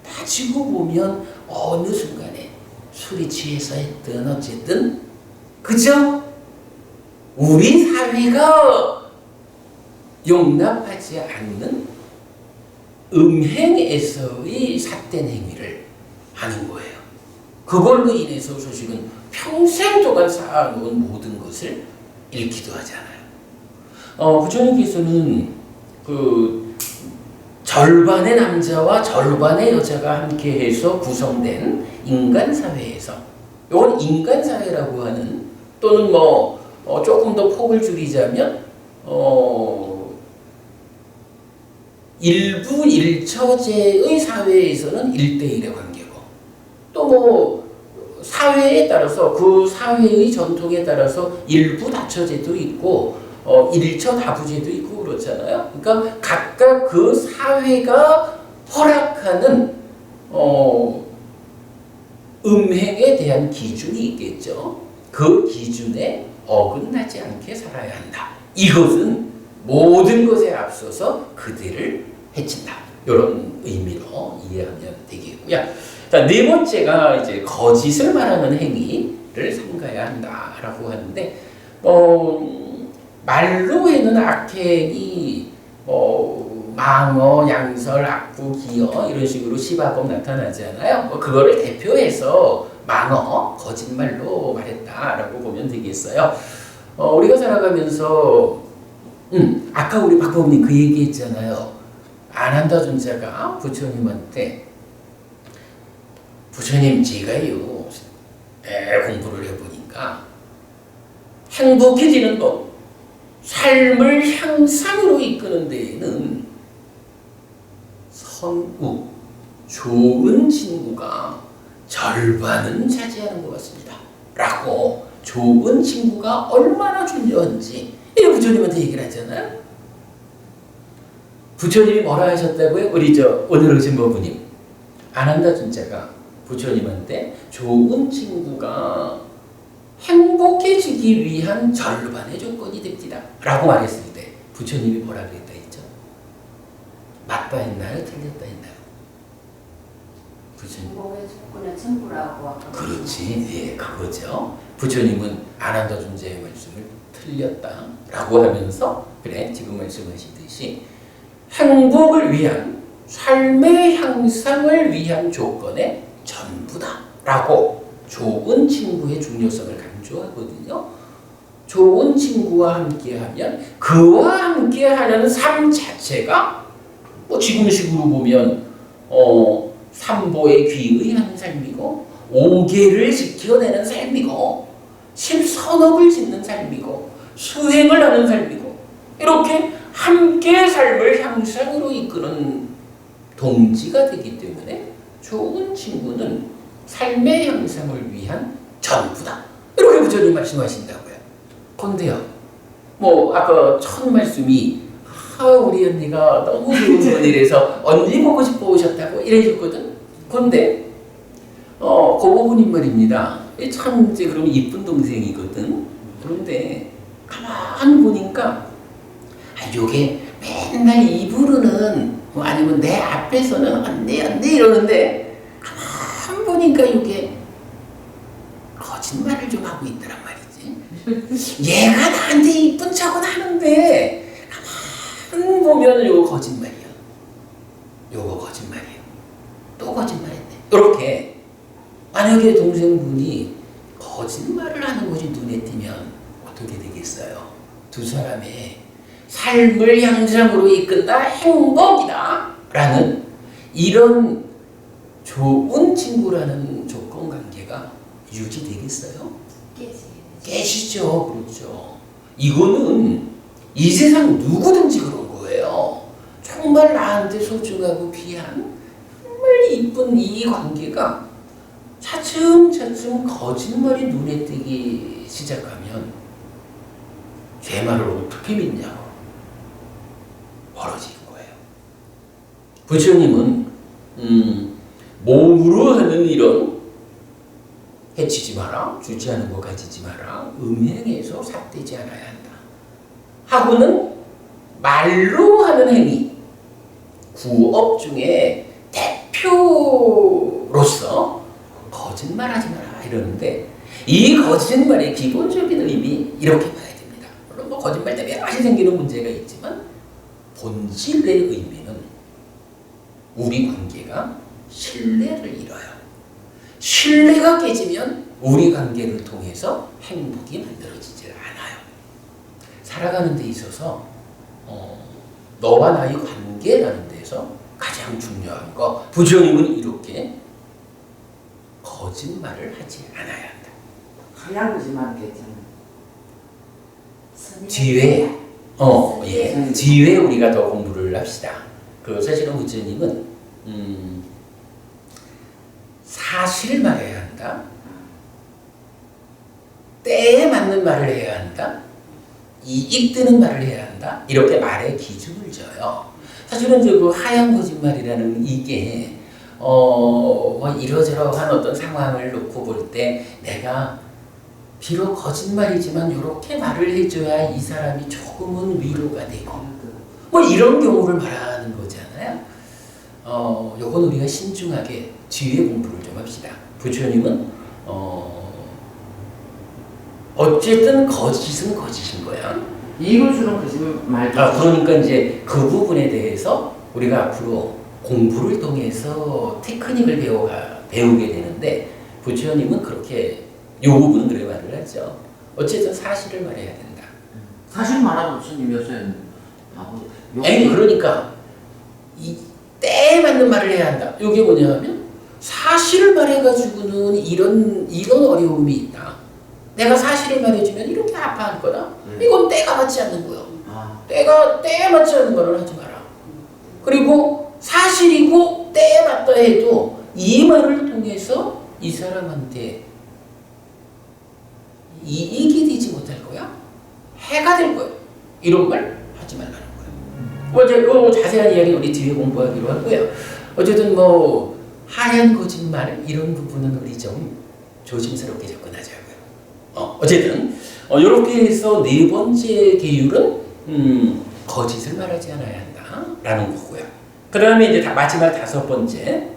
따지고 보면 어느 순간에 술이 취해서 했든 어쨌든 그죠? 우리 사회가 용납하지 않는 음행에서의 삿된 행위를 하는 거예요. 그걸로 인해서 소식은 평생 동안 쌓아놓은 모든 것을 잃기도 하잖아요. 부처님께서는 그 절반의 남자와 절반의 여자가 함께해서 구성된 인간 사회에서, 이건 인간 사회라고 하는, 또는 조금 더 폭을 줄이자면 일부 일처제의 사회에서는 1대1의 관계고, 또 사회에 따라서 그 사회의 전통에 따라서 일부 다처제도 있고 일처 다부제도 있고 그렇잖아요. 그러니까 각각 그 사회가 허락하는 음행에 대한 기준이 있겠죠. 그 기준에 어긋나지 않게 살아야 한다. 이것은 모든 것에 앞서서 그들을 해친다. 이런 의미로 이해하면 되겠고요. 자, 네 번째가 이제 거짓을 말하는 행위를 삼가야 한다라고 하는데, 말로에는 악행이 망어, 양설, 악부, 기어 이런 식으로 시바법 나타나잖아요. 그거를 대표해서 망어, 거짓말로 말했다라고 보면 되겠어요. 우리가 살아가면서 아까 우리 박법님 그 얘기했잖아요. 안한다 존자가 부처님한테 부처님 제가요 공부를 해보니까 행복해지는 법, 삶을 향상으로 이끄는 데에는 선우, 좋은 친구가 절반은 차지하는 것 같습니다 라고, 좋은 친구가 얼마나 중요한지 이 부처님한테 얘기를 하잖아요. 부처님이 뭐라 하셨다고요? 우리 오늘 오신 모부님, 안한다 존자가 부처님한테 좋은 친구가 행복해지기 위한 절반의 조건이 됩니다 라고 말했을 때 부처님이 뭐라 그랬다 했죠? 맞다 했나요? 틀렸다 했나요? 부처님 행복의 조건의 친구라고 아까. 그렇지, 예, 그거죠. 부처님은 안한다 존자의 말씀을 틀렸다라고 하면서, 그래 지금 말씀하시듯이 행복을 위한, 삶의 향상을 위한 조건의 전부다 라고 좋은 친구의 중요성을 강조하거든요. 좋은 친구와 함께하면 그와 함께하는 삶 자체가 지금식으로 보면 삼보에 귀의하는 삶이고, 5계를 지켜내는 삶이고, 실선업을 짓는 삶이고, 수행을 하는 삶이고, 이렇게 함께 삶을 향상으로 이끄는 동지가 되기 때문에 좋은 친구는 삶의 향상을 위한 전부다. 이렇게 부처님 말씀하신다고요. 근데요, 뭐 아까 첫 말씀이 우리 언니가 너무 좋은 분이라서 언니 보고 싶어 오셨다고 이래줬거든. 근데 그 부분인 말입니다. 참 이제 그럼 이쁜 동생이거든. 그런데 가만 보니까 요게 맨날 입으로는 뭐 아니면 내 앞에서는 언니 이러는데 가만 보니까 요게 거짓말을 좀 하고 있더란 말이지. 얘가 나한테 이쁜 척은 하는데 가만 보면 요거 거짓말이야. 요거 거짓말이야. 또 거짓말했네. 이렇게 만약에 동생분이 거짓말을 하는 것이 눈에 띄면 어떻게 되겠어요? 두 사람의 삶을 향상으로 이끈다 행복이다 라는 이런 좋은 친구라는 조건관계가 유지되겠어요? 깨지죠. 그렇죠. 이거는 이 세상 누구든지 그런 거예요. 정말 나한테 소중하고 귀한 정말 이쁜 이 관계가 차츰차츰 거짓말이 눈에 띄기 시작하면 제 말을 어떻게 믿냐고 벌어지는 거예요. 부처님은 몸으로 하는 이런 해치지 마라, 주지하는 거 가지지 마라, 음행에서 삭되지 않아야 한다 하고는 말로 하는 행위, 구업 중에 대표로서 거짓말하지 마라 이러는데 이 거짓말의 기본적인 의미 이렇게 봐야 됩니다. 물론 뭐 거짓말 때문에 여러 가지 생기는 문제가 있지만 본질의 의미는 우리 관계가 신뢰를 잃어요. 신뢰가 깨지면 우리 관계를 통해서 행복이 만들어지질 않아요. 살아가는 데 있어서 너와 나의 관계라는 데서 가장 중요한 거 부처님은 이렇게 거짓말을 하지 않아야 한다. 하얀 거짓말 괜찮아. 뒤에 뒤에 우리가 더 공부를 합시다. 사실은 부처님은 사실을 말해야 한다. 때에 맞는 말을 해야 한다. 이익 드는 말을 해야 한다. 이렇게 말의 기준을 져요. 사실은 그 하얀 거짓말이라는 이게 뭐 이러저러한 어떤 상황을 놓고 볼 때 내가 비록 거짓말이지만 이렇게 말을 해줘야 이 사람이 조금은 위로가 되고 뭐 이런 경우를 말하는 거잖아요. 요건 우리가 신중하게 뒤에 공부를 좀 합시다. 부처님은 어쨌든 거짓은 거짓인 거야. 이익을 주는 거짓말. 그러니까 이제 그 부분에 대해서 우리가 앞으로 공부를 통해서 테크닉을 배우게 되는데 부처님은 그렇게 요 부분은 그래 말을 하죠. 어쨌든 사실을 말해야 된다. 사실 말하면 무슨 요새 그러니까 이 때에 맞는 말을 해야 한다. 이게 뭐냐면 사실을 말해가지고는 이런 어려움이 있다. 내가 사실을 말해주면 이렇게 아파할 거다. 이건 때가 맞지 않는 거예요. 때에 맞지 않는 말을 하지 마라. 그리고 사실이고 때에 맞다 해도 이 말을 통해서 이 사람한테 이익이 되지 못할 거야. 해가 될 거야. 이런 말 하지 말라는 거예요. 뭐 자세한 이야기 우리 뒤에 공부하기로 하고요. 어쨌든 뭐 하얀 거짓말 이런 부분은 우리 좀 조심스럽게 접근하자고요. 어쨌든 이렇게 해서 네 번째 계율은 거짓을 말하지 않아야 한다라는 거고요. 그 다음에 이제 마지막 다섯 번째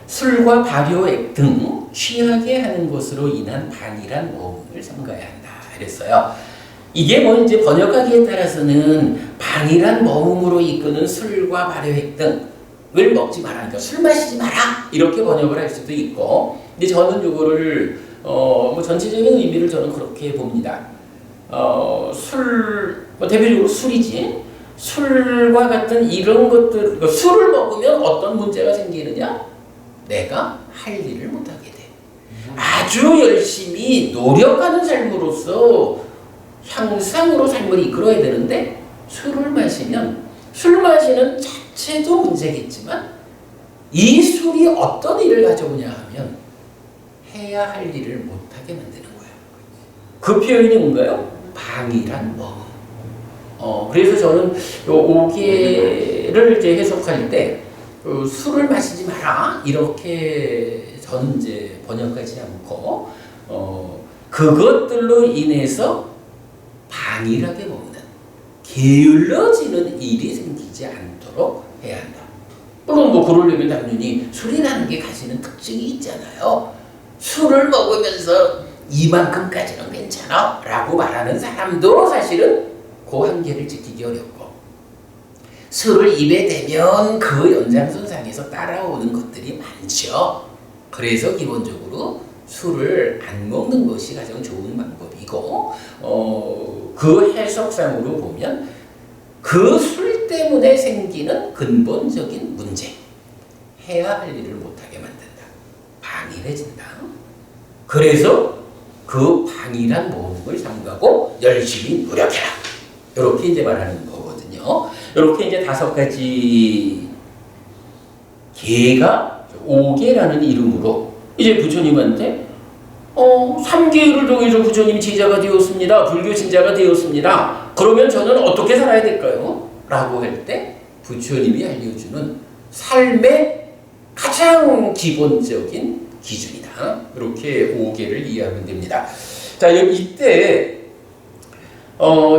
술과 발효액 등 취하게 하는 것으로 인한 방이란 모험을 삼가야 한다. 그랬어요. 이게 뭐 이제 번역하기에 따라서는 방이란 모험으로 이끄는 술과 발효액 등을 먹지 마라. 그러니까 술 마시지 마라. 이렇게 번역을 할 수도 있고, 근데 저는 이거를 뭐 전체적인 의미를 저는 그렇게 봅니다. 뭐 대표적으로 술이지. 술과 같은 이런 것들, 그러니까 술을 먹으면 어떤 문제가 생기느냐? 내가 할 일을 못하게 돼. 아주 열심히 노력하는 삶으로서 향상으로 삶을 이끌어야 되는데 술을 마시면 술 마시는 자체도 문제겠지만 이 술이 어떤 일을 가져오냐 하면 해야 할 일을 못하게 만드는 거예요. 그 표현이 뭔가요? 방이란 그래서 저는 요 5개를 이제 해석할 때 술을 마시지 마라 이렇게 저는 이제 번역하지 않고 그것들로 인해서 방일하게 먹는 게을러지는 일이 생기지 않도록 해야 한다. 물론 뭐 그러려면 당연히 술이 나는 게 가지는 특징이 있잖아요. 술을 먹으면서 이만큼까지는 괜찮아 라고 말하는 사람도 사실은 그 한계를 지키기 어렵고 술을 입에 대면 그 연장선상에서 따라오는 것들이 많죠. 그래서 기본적으로 술을 안 먹는 것이 가장 좋은 방법이고 그 해석상으로 보면 그 술 때문에 생기는 근본적인 문제 해야 할 일을 못하게 만든다. 방일해진다. 그래서 그 방일한 모험을 삼가고 열심히 노력해라. 이렇게 이제 말하는 거거든요. 이렇게 이제 5가지 계가 5계라는 이름으로 이제 부처님한테 3계를 통해서 부처님이 제자가 되었습니다. 불교 신자가 되었습니다. 그러면 저는 어떻게 살아야 될까요? 라고 할 때 부처님이 알려주는 삶의 가장 기본적인 기준이다. 이렇게 5계를 이해하면 됩니다. 자, 이때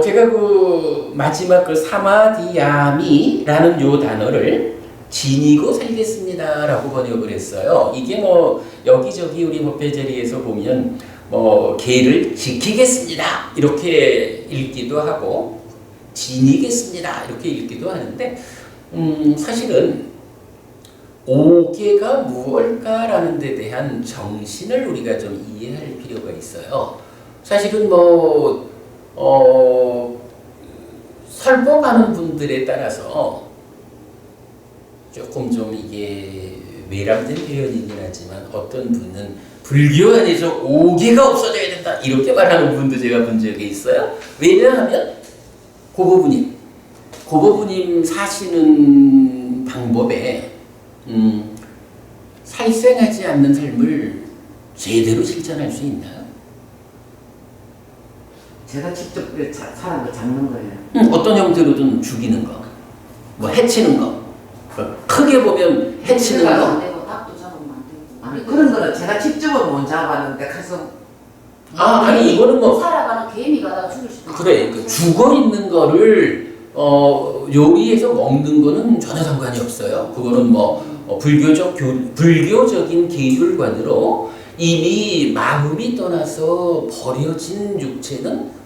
제가 그 마지막 그 사마디야미라는 요 단어를 지니고 살겠습니다라고 번역을 했어요. 이게 뭐 여기저기 우리 법회 자리에서 보면 뭐 계를 지키겠습니다 이렇게 읽기도 하고 지니겠습니다 이렇게 읽기도 하는데 사실은 5계가 무엇일까라는 데 대한 정신을 우리가 좀 이해할 필요가 있어요. 사실은 뭐 설법하는 분들에 따라서 조금 좀 이게 외람된 표현이긴 하지만 어떤 분은 불교 안에서 5계가 없어져야 된다 이렇게 말하는 분도 제가 본 적이 있어요. 왜냐하면 고보부님 사시는 방법에 살생하지 않는 삶을 제대로 실천할 수 있나요? 제가 직접 사람을 잡는 거예요. 어떤 형태로든 죽이는 거, 뭐 해치는 거, 크게 보면 해치는 안 거. 되고 닭도 잡으면 안 되고. 아니 그런 거는 제가 직접은 못 잡았는데 가서 아니 이거는 뭐 살아가는 개미 가다가 죽을 수도 있고. 그래 그 죽어 있는 거를 요리해서 먹는 거는 전혀 상관이 없어요. 그거는 뭐 불교적인 계율관으로 이미 마음이 떠나서 버려진 육체는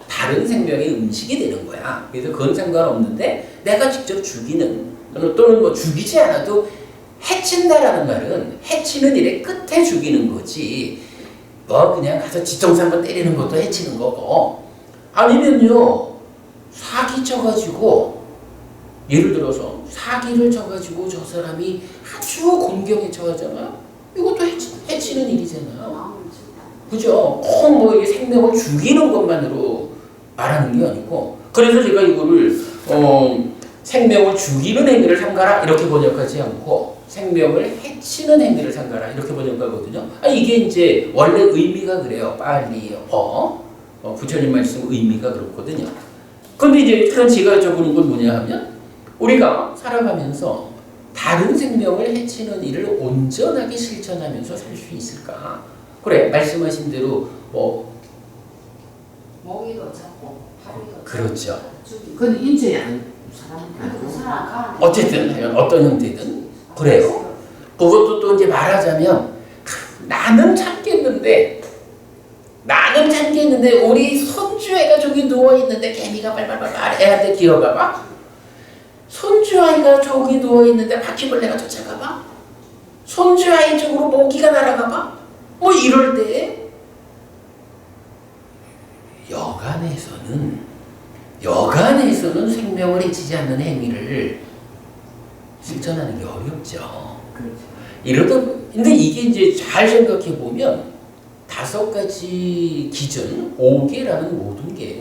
다른 생명의 음식이 되는 거야. 그래서 그건 상관없는데 내가 직접 죽이는 또는 뭐 죽이지 않아도 해친다라는 말은 해치는 일의 끝에 죽이는 거지 뭐 그냥 가서 지청사 한번 때리는 것도 해치는 거고 아니면요 사기 쳐가지고 예를 들어서 사기를 쳐가지고 저 사람이 아주 곤경에 처하잖아요. 이것도 해치는 일이잖아요. 그죠? 꼭 뭐 이게 생명을 죽이는 것만으로 말하는 게 아니고 그래서 제가 이거를 생명을 죽이는 행위를 삼가라 이렇게 번역하지 않고 생명을 해치는 행위를 삼가라 이렇게 번역하거든요. 이게 이제 원래 의미가 그래요. 빨리 부처님 말씀 의미가 그렇거든요. 근데 이제 제가 적은 건 뭐냐 하면 우리가 살아가면서 다른 생명을 해치는 일을 온전하게 실천하면서 살 수 있을까? 그래 말씀하신 대로 모기도 잡고 파리도 그렇죠. 죽이고. 그건 인체에 안 사람이 그 아니고 사람 가는 어쨌든 어떤 형태든 그래요. 그것도 또 이제 말하자면 나는 참겠는데 우리 손주애가 저기 누워있는데 개미가 발발발 애한테 기어가봐? 손주아이가 저기 누워있는데 바퀴벌레가 쫓아가봐? 손주아이 쪽으로 모기가 날아가봐? 뭐 이럴 때 여간에서는 생명을 해치지 않는 행위를 실천하는 게 어렵죠. 그렇죠. 근데 이게 이제 잘 생각해 보면 5가지 기준, 5계라는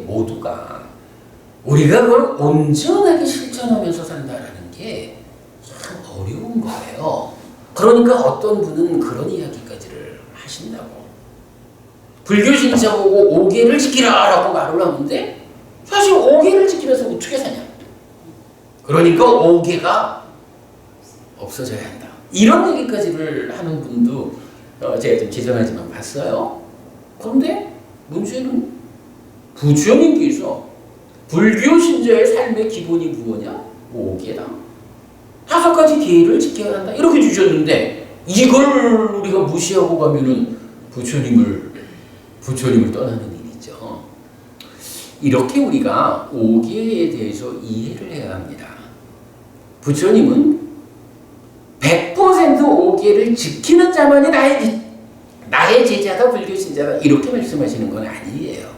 모두가 우리가 그걸 온전하게 실천하면서 산다라는 게 참 어려운 거예요. 그러니까 어떤 분은 그런 이야기까지를 하신다고. 불교 신자 보고 5계를 지키라라고 말을 하는데 사실 5계를 지키면서 어떻게 사냐? 그러니까 5계가 없어져야 한다. 이런 얘기까지를 하는 분도 제가 좀 죄송하지만 봤어요. 그런데 문제는 부처님께서 불교 신자의 삶의 기본이 무엇이냐? 5계다. 5가지 계를 지켜야 한다. 이렇게 주셨는데 이걸 우리가 무시하고 가면은 부처님을 떠나는 일이죠. 이렇게 우리가 5계에 대해서 이해를 해야 합니다. 부처님은 100% 5계를 지키는 자만이 나의 제자다, 불교 신자다 이렇게 말씀하시는 건 아니에요.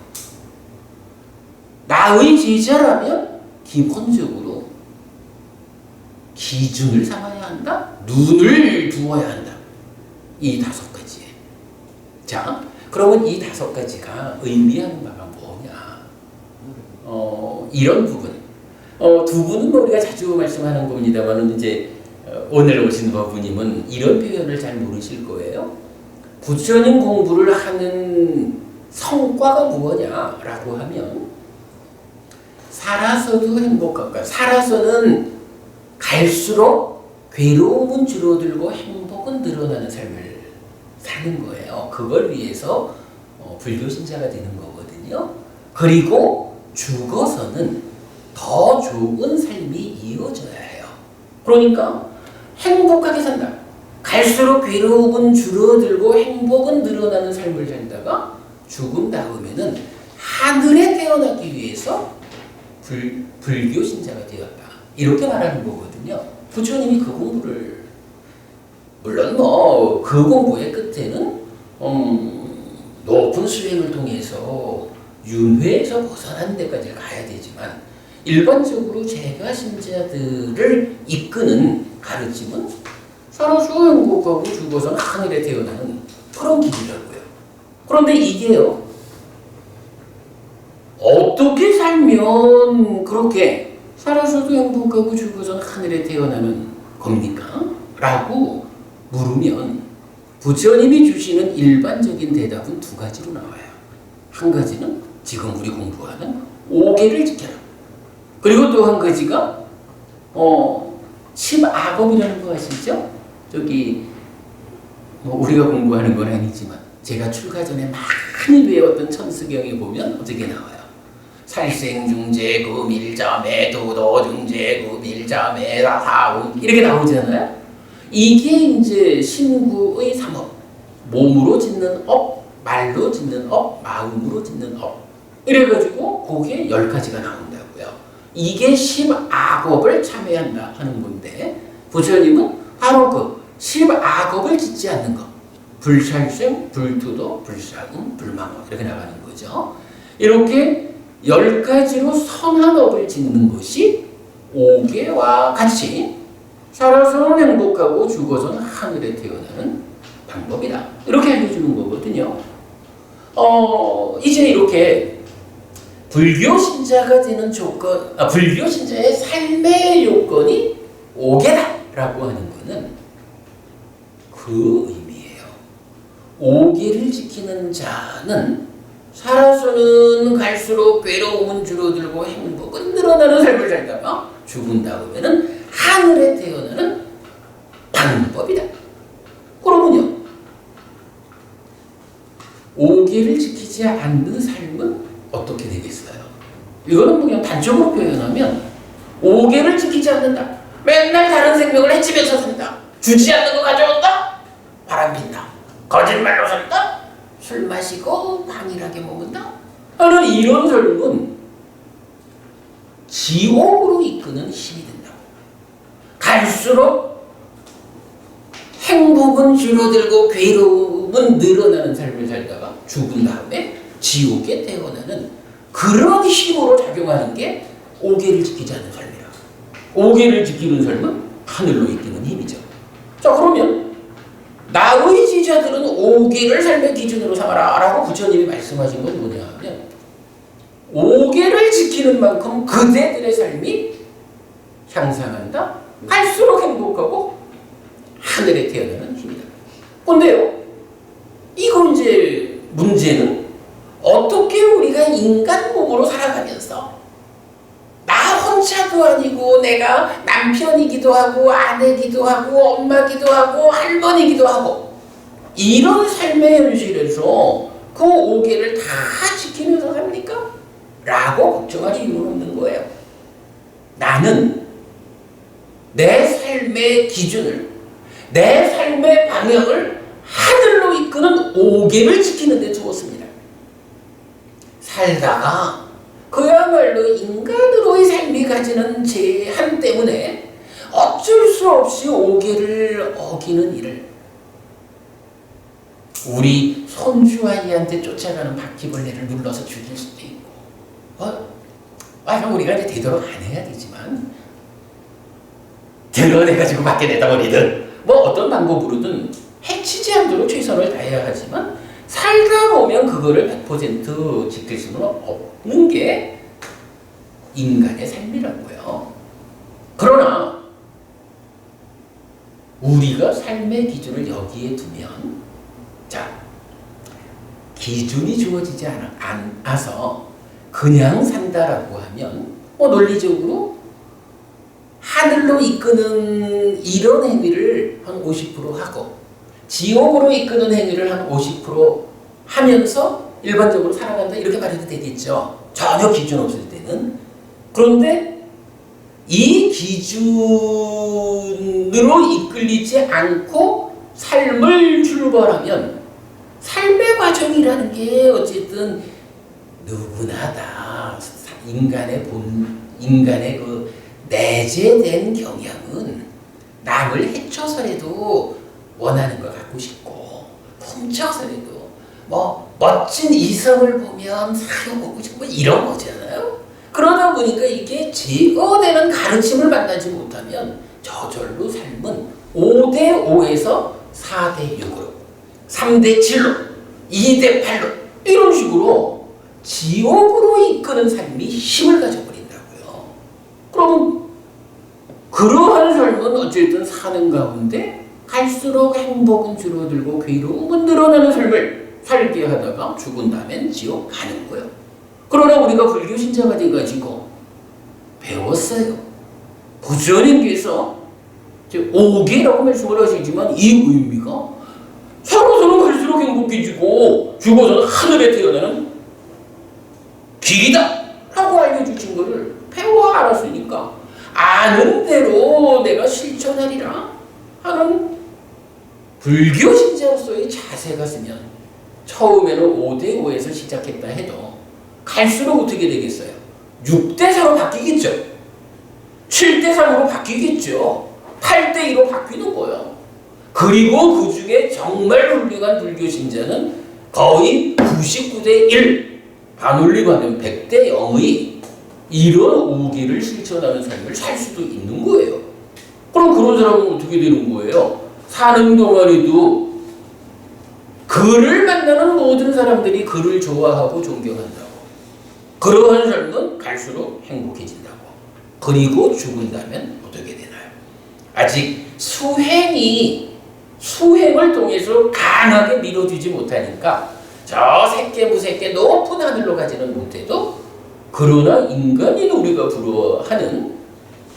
나의 제자라면 기본적으로 기준을 삼아야 한다, 눈을 두어야 한다. 이 5가지에. 자, 그러면 이 5가지가 의미하는 바가 뭐냐? 이런 부분. 두 분은 우리가 자주 말씀하는 겁니다만은 이제 오늘 오신 법부님은 이런 표현을 잘 모르실 거예요. 부처님 공부를 하는 성과가 무엇냐라고 하면 살아서도 행복할까? 살아서는 갈수록 괴로움은 줄어들고 행복은 늘어나는 삶을 사는 거예요. 그걸 위해서 불교 신자가 되는 거거든요. 그리고 죽어서는 더 좋은 삶이 이어져야 해요. 그러니까 행복하게 산다. 갈수록 괴로움은 줄어들고 행복은 늘어나는 삶을 살다가 죽은 다음에는 하늘에 태어나기 위해서 불교 신자가 되었다. 이렇게 말하는 거거든요. 부처님이 그 공부를 물론 그 공부의 끝에는 높은 수행을 통해서 윤회에서 벗어나는 데까지 가야 되지만 일반적으로 제가 신자들을 이끄는 가르침은 살아서 행복하고 죽어서는 하늘에 태어나는 그런 길이라고요. 그런데 이게요, 어떻게 살면 그렇게 살아서도 행복하고 죽어서는 하늘에 태어나는 겁니까? 라고 물으면 부처님이 주시는 일반적인 대답은 2가지로 나와요. 한 가지는 지금 우리 공부하는 5계를 지켜라. 그리고 또 한 가지가 10악업이라는 거 아시죠? 저기 우리가 공부하는 건 아니지만 제가 출가 전에 많이 외웠던 천수경에 보면 어떻게 나와요? 살생중재 금일자매 도도중재 금일자매 사사움 이렇게 나오잖아요. 이게 이제 신구의 3업, 몸으로 짓는 업, 말로 짓는 업, 마음으로 짓는 업 이래가지고 그게 10가지가 나온다고요. 이게 10악업을 참여한다 하는 건데 부처님은 바로 그 10악업을 짓지 않는 것, 불살생, 불투도, 불사금, 불망업 이렇게 나가는 거죠. 이렇게 10가지로 선한 업을 짓는 것이 5계와 같이 살아서는 행복하고 죽어서는 하늘에 태어나는 방법이다. 이렇게 알려주는 거거든요. 이제 이렇게 불교 신자가 되는 조건, 불교 신자의 삶의 요건이 5계다라고 하는 것은 그 의미예요. 5계를 지키는 자는 살아서는 갈수록 괴로움은 줄어들고 행복은 늘어나는 삶을 살다가 죽은 다음에는 하늘에 태어나는 방법이다. 그러면요, 5계를 지키지 않는 삶은 어떻게 되겠어요? 이거는 그냥 단적으로 표현하면 5계를 지키지 않는다. 맨날 다른 생명을 해치면서 산다. 주지 않는 거 가져온다. 바람핀다. 거짓말로 산다. 술 마시고 방일하게 먹는다. 하는 이런 삶은 지옥으로 이끄는 힘이 된다. 갈수록 행복은 줄어들고 괴로움은 늘어나는 삶을 살다가 죽은 다음에 지옥에 태어나는 그런 힘으로 작용하는 게 5계를 지키지 않는 삶이라. 5계를 지키는 삶은 하늘로 이끄는 힘이죠. 자, 그러면 나의 지자들은 5계를 삶의 기준으로 삼아라 라고 부처님이 말씀하신 건 뭐냐 하면 5계를 지키는 만큼 그대들의 삶이 향상한다. 갈수록 행복하고 하늘에 태어나는 힘이다. 근데요, 이거 이제 문제는 어떻게 우리가 인간 몸으로 살아가면서 나 혼자도 아니고 내가 남편이기도 하고 아내기도 하고 엄마기도 하고 할머니기도 하고 이런 삶의 현실에서 그 5개를 다 지키면서 삽니까? 라고 걱정할 이유는 없는 거예요. 나는 내 삶의 기준을, 내 삶의 방향을 하늘로 이끄는 5개를 지키는 데 두었습니다. 살다가 그야말로 인간으로의 삶이 가지는 제한 때문에 어쩔 수 없이 5개를 어기는 일을 우리 손주아이한테 쫓아가는 바퀴벌레를 눌러서 죽일 수도 있고 그럼 우리가 이제 되도록 안 해야 되지만 드러내가지고 밖에 내다버리든 뭐 어떤 방법으로든 해치지 않도록 최선을 다해야 하지만 살다 보면 그거를 100% 지킬 수는 없는 게 인간의 삶이라고요. 그러나 우리가 삶의 기준을 여기에 두면 기준이 주어지지 않아서 그냥 산다라고 하면 논리적으로 하늘로 이끄는 이런 행위를 한 50% 하고 지옥으로 이끄는 행위를 한 50% 하면서 일반적으로 살아간다 이렇게 말해도 되겠죠. 전혀 기준 없을 때는. 그런데 이 기준으로 이끌리지 않고 삶을 출발하면 삶의 과정이라는 게 어쨌든 누구나 다 인간의 그 내재된 경향은 남을 해쳐서라도 원하는 걸 갖고 싶고 훔쳐서라도 뭐 멋진 이성을 보면 사려보고 싶고 이런 거잖아요. 그러다 보니까 이게 제어되는 가르침을 만나지 못하면 저절로 삶은 5대5에서 4대6으로 3대7로 2대8로 이런 식으로 지옥으로 이끄는 삶이 힘을 가져버린다고요. 그럼 그러한 삶은 어쨌든 사는 가운데 갈수록 행복은 줄어들고 괴로움은 늘어나는 삶을 살게 하다가 죽은 다음엔 지옥 가는 거예요. 그러나 우리가 불교 신자가 돼가지고 배웠어요. 부처님께서 5개라고 말씀을 하시지만 이 의미가 살아서는 갈수록 행복해지고 죽어서는 하늘에 태어나는 길이다 라고 알려주신 것을 배워 알았으니까 아는 대로 내가 실천하리라 하는 불교 신자로서의 자세가 쓰면 처음에는 5대5에서 시작했다 해도 갈수록 어떻게 되겠어요? 6대4로 바뀌겠죠. 7대3으로 바뀌겠죠. 8대2로 바뀌는 거예요. 그리고 그 중에 정말 훌륭한 불교 신자는 거의 99대 1, 반올림하면 100대 0의 이런 5개를 실천하는 삶을 살 수도 있는 거예요. 그럼 그런 사람은 어떻게 되는 거예요? 사는 동안에도 그를 만나는 모든 사람들이 그를 좋아하고 존경한다고. 그러한 삶은 갈수록 행복해진다고. 그리고 죽은다면 어떻게 되나요? 아직 수행을 통해서 강하게 밀어주지 못하니까 저 새끼 높은 하늘로 가지는 못해도 그러나 인간인 우리가 부러워하는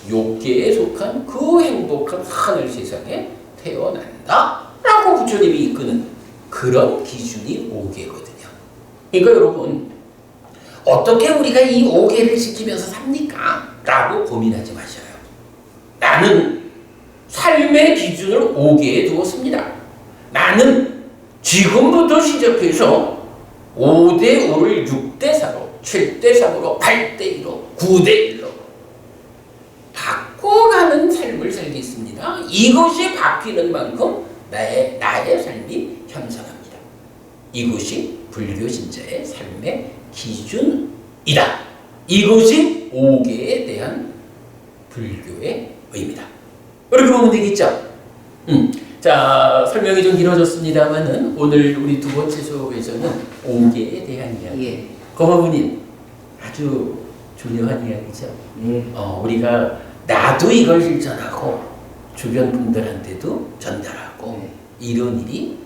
욕계에 속한 그 행복한 하늘 세상에 태어난다 라고 부처님이 이끄는 그런 기준이 5개거든요. 그러니까 여러분 어떻게 우리가 이 5개를 지키면서 삽니까? 라고 고민하지 마셔요. 나는 삶의 기준을 5개에 두었습니다. 나는 지금부터 시작해서 5대5를 6대4로 7대3으로 8대2로 9대1로 바꿔가는 삶을 살겠습니다. 이것이 바뀌는 만큼 나의 삶이 향상합니다. 이것이 불교 신자의 삶의 기준이다. 이것이 5개에 대한 불교의 의미다. 이렇게 보면 되겠죠? 자, 설명이 좀 길어졌습니다만은 오늘 우리 두 번째 수업에서는 5개에 대한 이야기. 예. 고마부님 아주 중요한 이야기죠. 예. 우리가 나도 이걸 실천하고 주변 분들한테도 전달하고 네. 이런 일이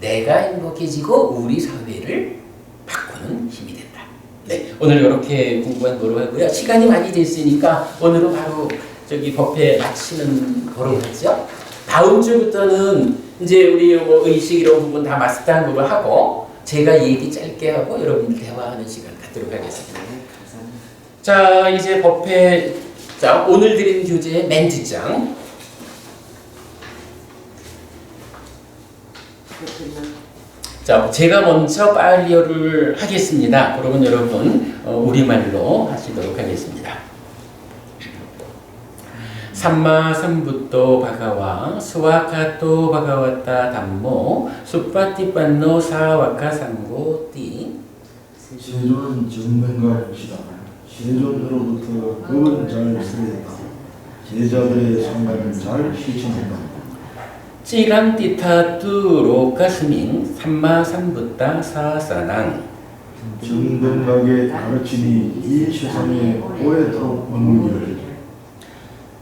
내가 행복해지고 우리 사회를 바꾸는 힘이 된다. 네, 오늘 이렇게 공부한 거로 하고요. 시간이 많이 됐으니까 오늘은 바로 저기 법회 마치는 거로 하죠. 다음 주부터는 이제 우리 뭐 의식 이런 부분 다 마스터한 거로 하고 제가 얘기 짧게 하고 여러분들 대화하는 시간 갖도록 하겠습니다. 자, 이제 법회 자 오늘 드린 교재 맨 뒷장. 자, 제가 먼저 파일리어를 하겠습니다. 그러면 여러분 우리말로 하시도록 하겠습니다. 삼마삼부토 바가와 스와카토 바가와타 담모 수파티판노 사와카 상고띠. 세존 정면과 것이다. 세존으로부터 법은 잘 쓰겠다. 제자들의 상관을 잘 실천한다. 찌랑띠타투 로카스민 삼마삼부타 사사낭. 정당하게 가르치니 이 세상에 오래도록 머물기를.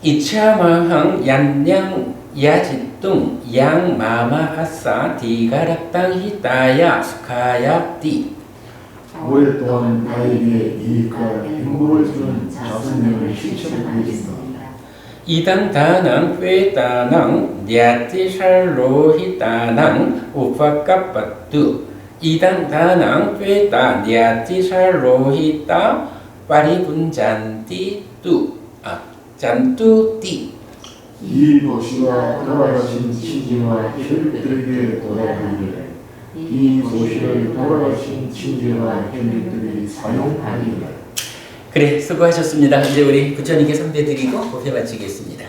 이차마항 얀냥 야지뚱 양마마하사 디가락당 히타야 스카야띠. 오랫동안 나에게 이익과 행복을 주는 자선력을 실천하게 된다. 이당다낭 회다낭 냐티살로히다낭 우파카빠뚜. 이당다낭 회다 냐티살로히다 파리분잔띠뚜. 잔뚜띠. 이 도시가 돌아가신 친지와 혈육들에게 돌아가기를. 이 도시를 돌아가신 친지와 혈육들이 사용하기를. 그래, 수고하셨습니다. 이제 우리 부처님께 선배 드리고 법회 마치겠습니다.